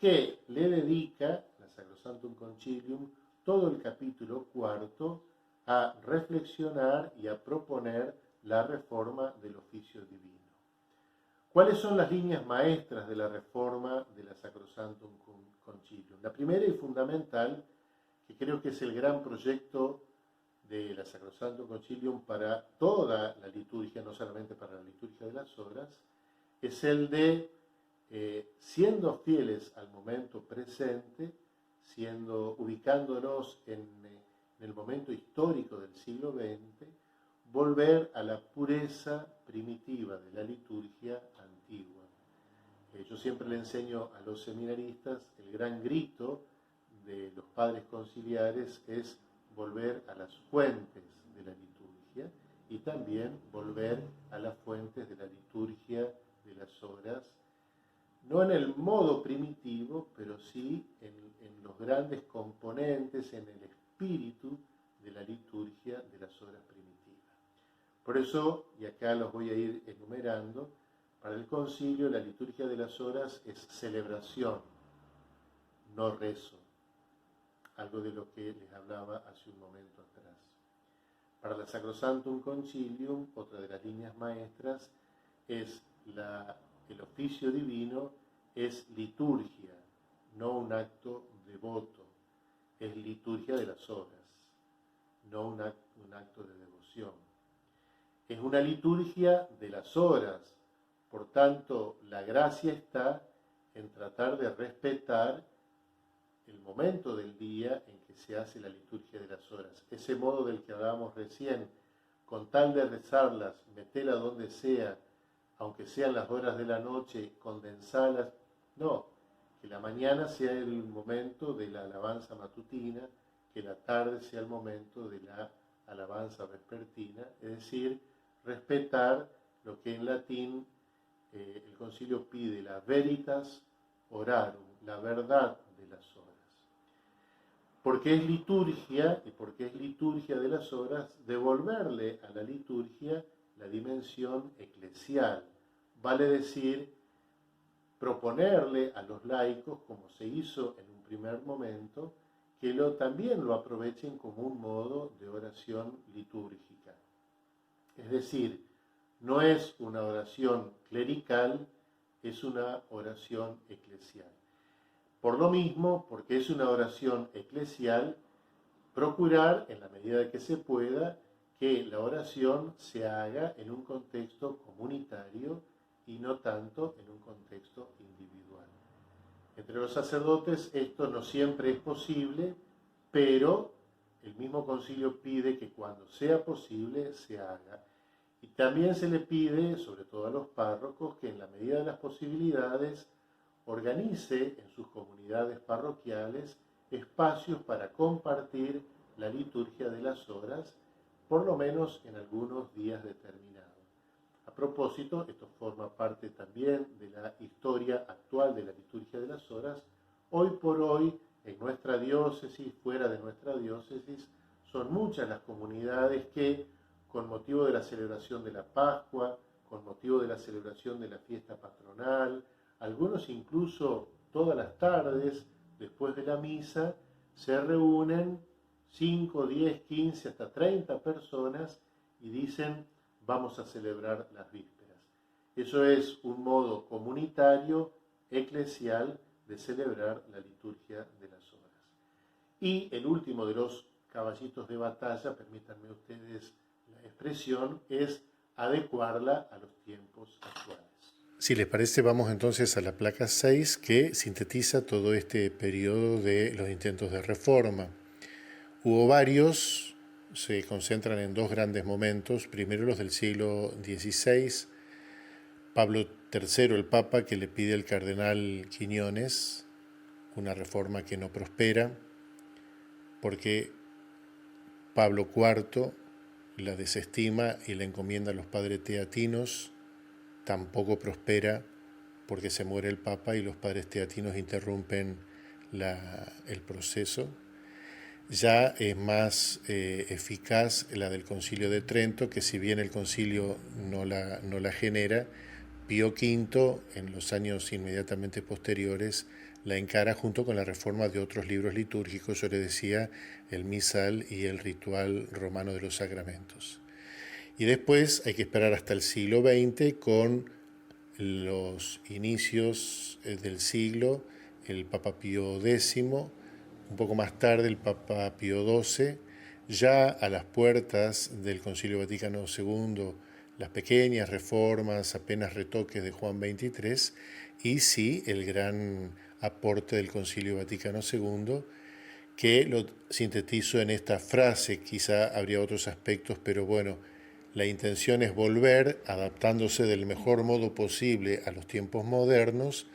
que le dedica, la Sacrosanctum Concilium, todo el capítulo 4 a reflexionar y a proponer la reforma del oficio divino. ¿Cuáles son las líneas maestras de la reforma de la Sacrosanctum Concilium? La primera y fundamental, que creo que es el gran proyecto de la Sacrosanctum Concilium para toda la liturgia, no solamente para la liturgia de las horas, es el de, siendo fieles al momento presente, ubicándonos en el momento histórico del siglo XX, volver a la pureza primitiva de la liturgia antigua. Yo siempre le enseño a los seminaristas, el gran grito de los padres conciliares es volver a las fuentes de la liturgia y también volver a las fuentes de la liturgia de las horas, no en el modo primitivo, pero sí en los grandes componentes, en el espíritu de la liturgia de las horas primitivas. Por eso, y acá los voy a ir enumerando, para el concilio la liturgia de las horas es celebración, no rezo, algo de lo que les hablaba hace un momento atrás. Para la Sacrosanctum Concilium, otra de las líneas maestras, es el oficio divino es liturgia, no un acto devoto, es liturgia de las horas, no un acto de devoción. Es una liturgia de las horas, por tanto la gracia está en tratar de respetar el momento del día en que se hace la liturgia de las horas. Ese modo del que hablábamos recién, con tal de rezarlas, metela donde sea, aunque sean las horas de la noche, condensalas, no, que la mañana sea el momento de la alabanza matutina, que la tarde sea el momento de la alabanza vespertina, es decir, respetar lo que en latín el concilio pide, la veritas orarum, la verdad de las horas. Porque es liturgia, y porque es liturgia de las horas, devolverle a la liturgia la dimensión eclesial, vale decir proponerle a los laicos, como se hizo en un primer momento, que también lo aprovechen como un modo de oración litúrgica. Es decir, no es una oración clerical, es una oración eclesial. Por lo mismo, porque es una oración eclesial, procurar, en la medida que se pueda, que la oración se haga en un contexto comunitario y no tanto en un contexto individual. Entre los sacerdotes esto no siempre es posible, pero el mismo concilio pide que cuando sea posible se haga. Y también se le pide, sobre todo a los párrocos, que en la medida de las posibilidades organice en sus comunidades parroquiales espacios para compartir la liturgia de las horas, por lo menos en algunos días determinados. A propósito, esto forma parte también de la historia actual de la liturgia de las horas. Hoy por hoy, en nuestra diócesis, fuera de nuestra diócesis, son muchas las comunidades que, con motivo de la celebración de la Pascua, con motivo de la celebración de la fiesta patronal, algunos incluso todas las tardes, después de la misa, se reúnen 5, 10, 15, hasta 30 personas y dicen: vamos a celebrar las vísperas. Eso es un modo comunitario, eclesial, de celebrar la liturgia de las horas. Y el último de los caballitos de batalla, permítanme ustedes la expresión, es adecuarla a los tiempos actuales. Si les parece, vamos entonces a la placa 6, que sintetiza todo este periodo de los intentos de reforma. Hubo varios, se concentran en dos grandes momentos. Primero los del siglo XVI, Pablo III, el Papa, que le pide al cardenal Quiñones una reforma que no prospera, porque Pablo IV la desestima y la encomienda a los padres teatinos. Tampoco prospera, porque se muere el Papa y los padres teatinos interrumpen el proceso. Ya es más eficaz la del Concilio de Trento, que si bien el concilio no la genera, Pío V, en los años inmediatamente posteriores, la encara junto con la reforma de otros libros litúrgicos, yo le decía, el misal y el ritual romano de los sacramentos. Y después hay que esperar hasta el siglo XX, con los inicios del siglo, el Papa Pío X, un poco más tarde el Papa Pío XII, ya a las puertas del Concilio Vaticano II, las pequeñas reformas, apenas retoques de Juan XXIII, y sí el gran aporte del Concilio Vaticano II, que lo sintetizo en esta frase. Quizá habría otros aspectos, pero bueno, la intención es volver, adaptándose del mejor modo posible a los tiempos modernos,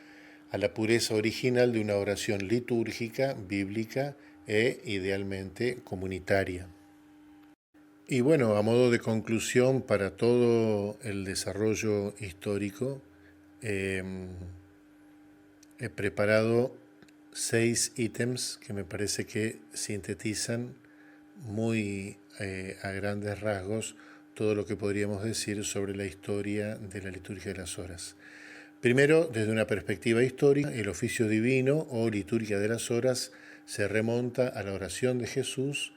a la pureza original de una oración litúrgica, bíblica e idealmente comunitaria. Y bueno, a modo de conclusión para todo el desarrollo histórico, he preparado 6 ítems que me parece que sintetizan muy a grandes rasgos todo lo que podríamos decir sobre la historia de la liturgia de las horas. Primero, desde una perspectiva histórica, el oficio divino o liturgia de las horas se remonta a la oración de Jesús,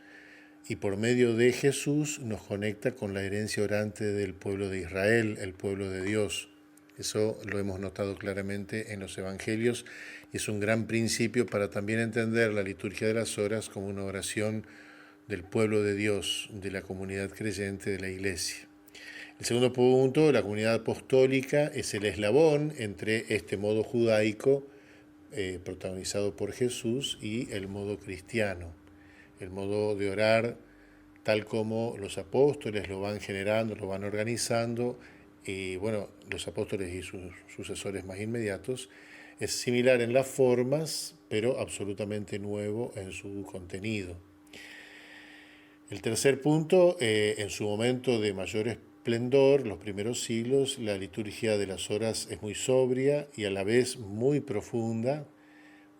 y por medio de Jesús nos conecta con la herencia orante del pueblo de Israel, el pueblo de Dios. Eso lo hemos notado claramente en los evangelios y es un gran principio para también entender la liturgia de las horas como una oración del pueblo de Dios, de la comunidad creyente de la Iglesia. El segundo punto, la comunidad apostólica, es el eslabón entre este modo judaico protagonizado por Jesús y el modo cristiano, el modo de orar tal como los apóstoles lo van generando, lo van organizando, y bueno, los apóstoles y sus sucesores más inmediatos. Es similar en las formas, pero absolutamente nuevo en su contenido. El tercer punto, en su momento de mayor esplendor, los primeros siglos, la liturgia de las horas es muy sobria y a la vez muy profunda,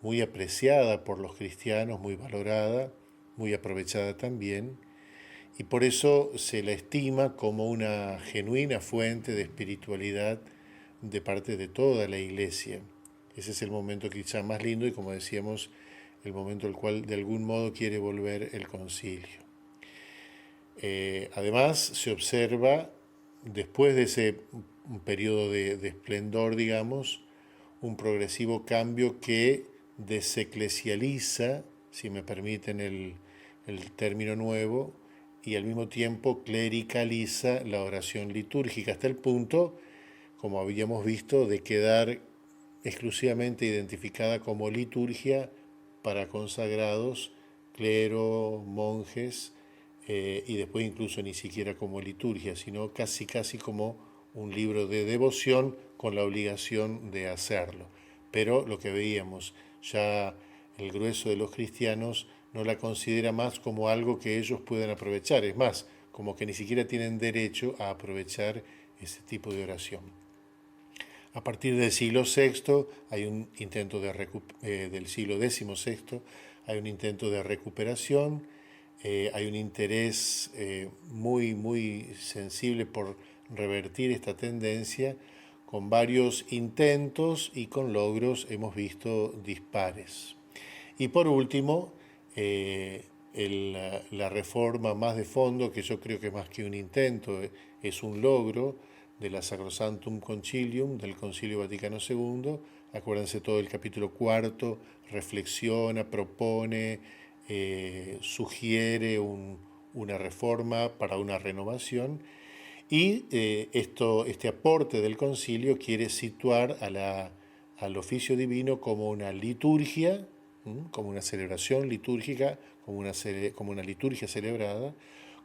muy apreciada por los cristianos, muy valorada, muy aprovechada también, y por eso se la estima como una genuina fuente de espiritualidad de parte de toda la Iglesia. ese es el momento quizá más lindo y, como decíamos, el momento al cual de algún modo quiere volver el concilio. Además, se observa, después de ese periodo de esplendor, digamos, un progresivo cambio que deseclesializa, si me permiten el término nuevo, y al mismo tiempo clericaliza la oración litúrgica, hasta el punto, como habíamos visto, de quedar exclusivamente identificada como liturgia para consagrados, clero, monjes, y después incluso ni siquiera como liturgia, sino casi como un libro de devoción con la obligación de hacerlo. Pero lo que veíamos, ya el grueso de los cristianos no la considera más como algo que ellos puedan aprovechar, es más, como que ni siquiera tienen derecho a aprovechar ese tipo de oración. A partir del siglo VI hay un intento del siglo XVI hay un intento de recuperación, hay un interés muy sensible por revertir esta tendencia, con varios intentos y con logros hemos visto dispares. Y por último, la reforma más de fondo, que yo creo que más que un intento, es un logro de la Sacrosanctum Concilium, del Concilio Vaticano II. Acuérdense, todo el capítulo cuarto reflexiona, propone, sugiere una reforma para una renovación. Y este aporte del concilio quiere situar al oficio divino como una liturgia, como una celebración litúrgica, como una liturgia celebrada,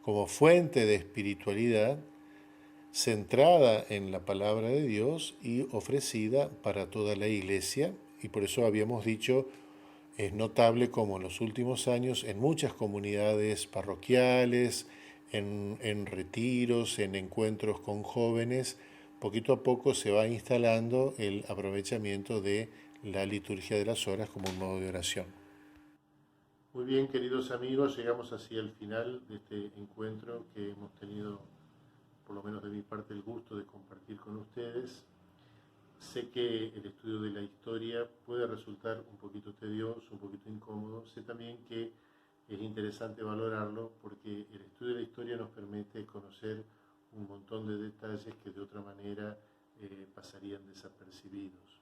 como fuente de espiritualidad, centrada en la palabra de Dios y ofrecida para toda la Iglesia. Y por eso habíamos dicho, es notable como en los últimos años en muchas comunidades parroquiales, en retiros, en encuentros con jóvenes, poquito a poco se va instalando el aprovechamiento de la liturgia de las horas como un modo de oración. Muy bien, queridos amigos, llegamos así al final de este encuentro que hemos tenido, por lo menos de mi parte, el gusto de compartir con ustedes. Sé que el estudio de la historia puede resultar un poquito tedioso, un poquito incómodo. Sé también que es interesante valorarlo porque el estudio de la historia nos permite conocer un montón de detalles que de otra manera pasarían desapercibidos.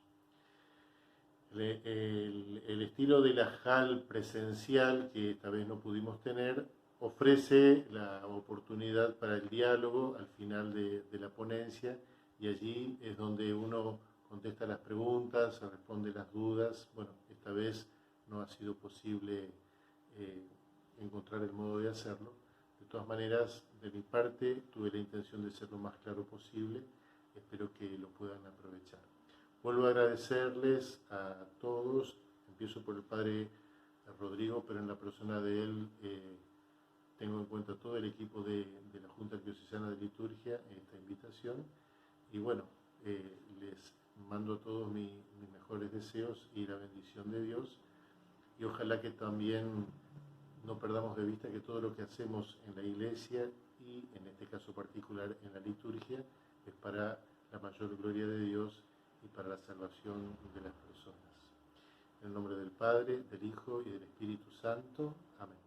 El estilo de la JAL presencial, que esta vez no pudimos tener, ofrece la oportunidad para el diálogo al final de la ponencia, y allí es donde uno contesta las preguntas, responde las dudas. Bueno, esta vez no ha sido posible encontrar el modo de hacerlo. De todas maneras, de mi parte, tuve la intención de ser lo más claro posible. Espero que lo puedan aprovechar. Vuelvo a agradecerles a todos. Empiezo por el padre Rodrigo, pero en la persona de él tengo en cuenta todo el equipo de la Junta Diocesana de Liturgia esta invitación. Y bueno, les mando a todos mis mejores deseos y la bendición de Dios. Y ojalá que también no perdamos de vista que todo lo que hacemos en la Iglesia, y en este caso particular en la liturgia, es para la mayor gloria de Dios y para la salvación de las personas. En el nombre del Padre, del Hijo y del Espíritu Santo. Amén.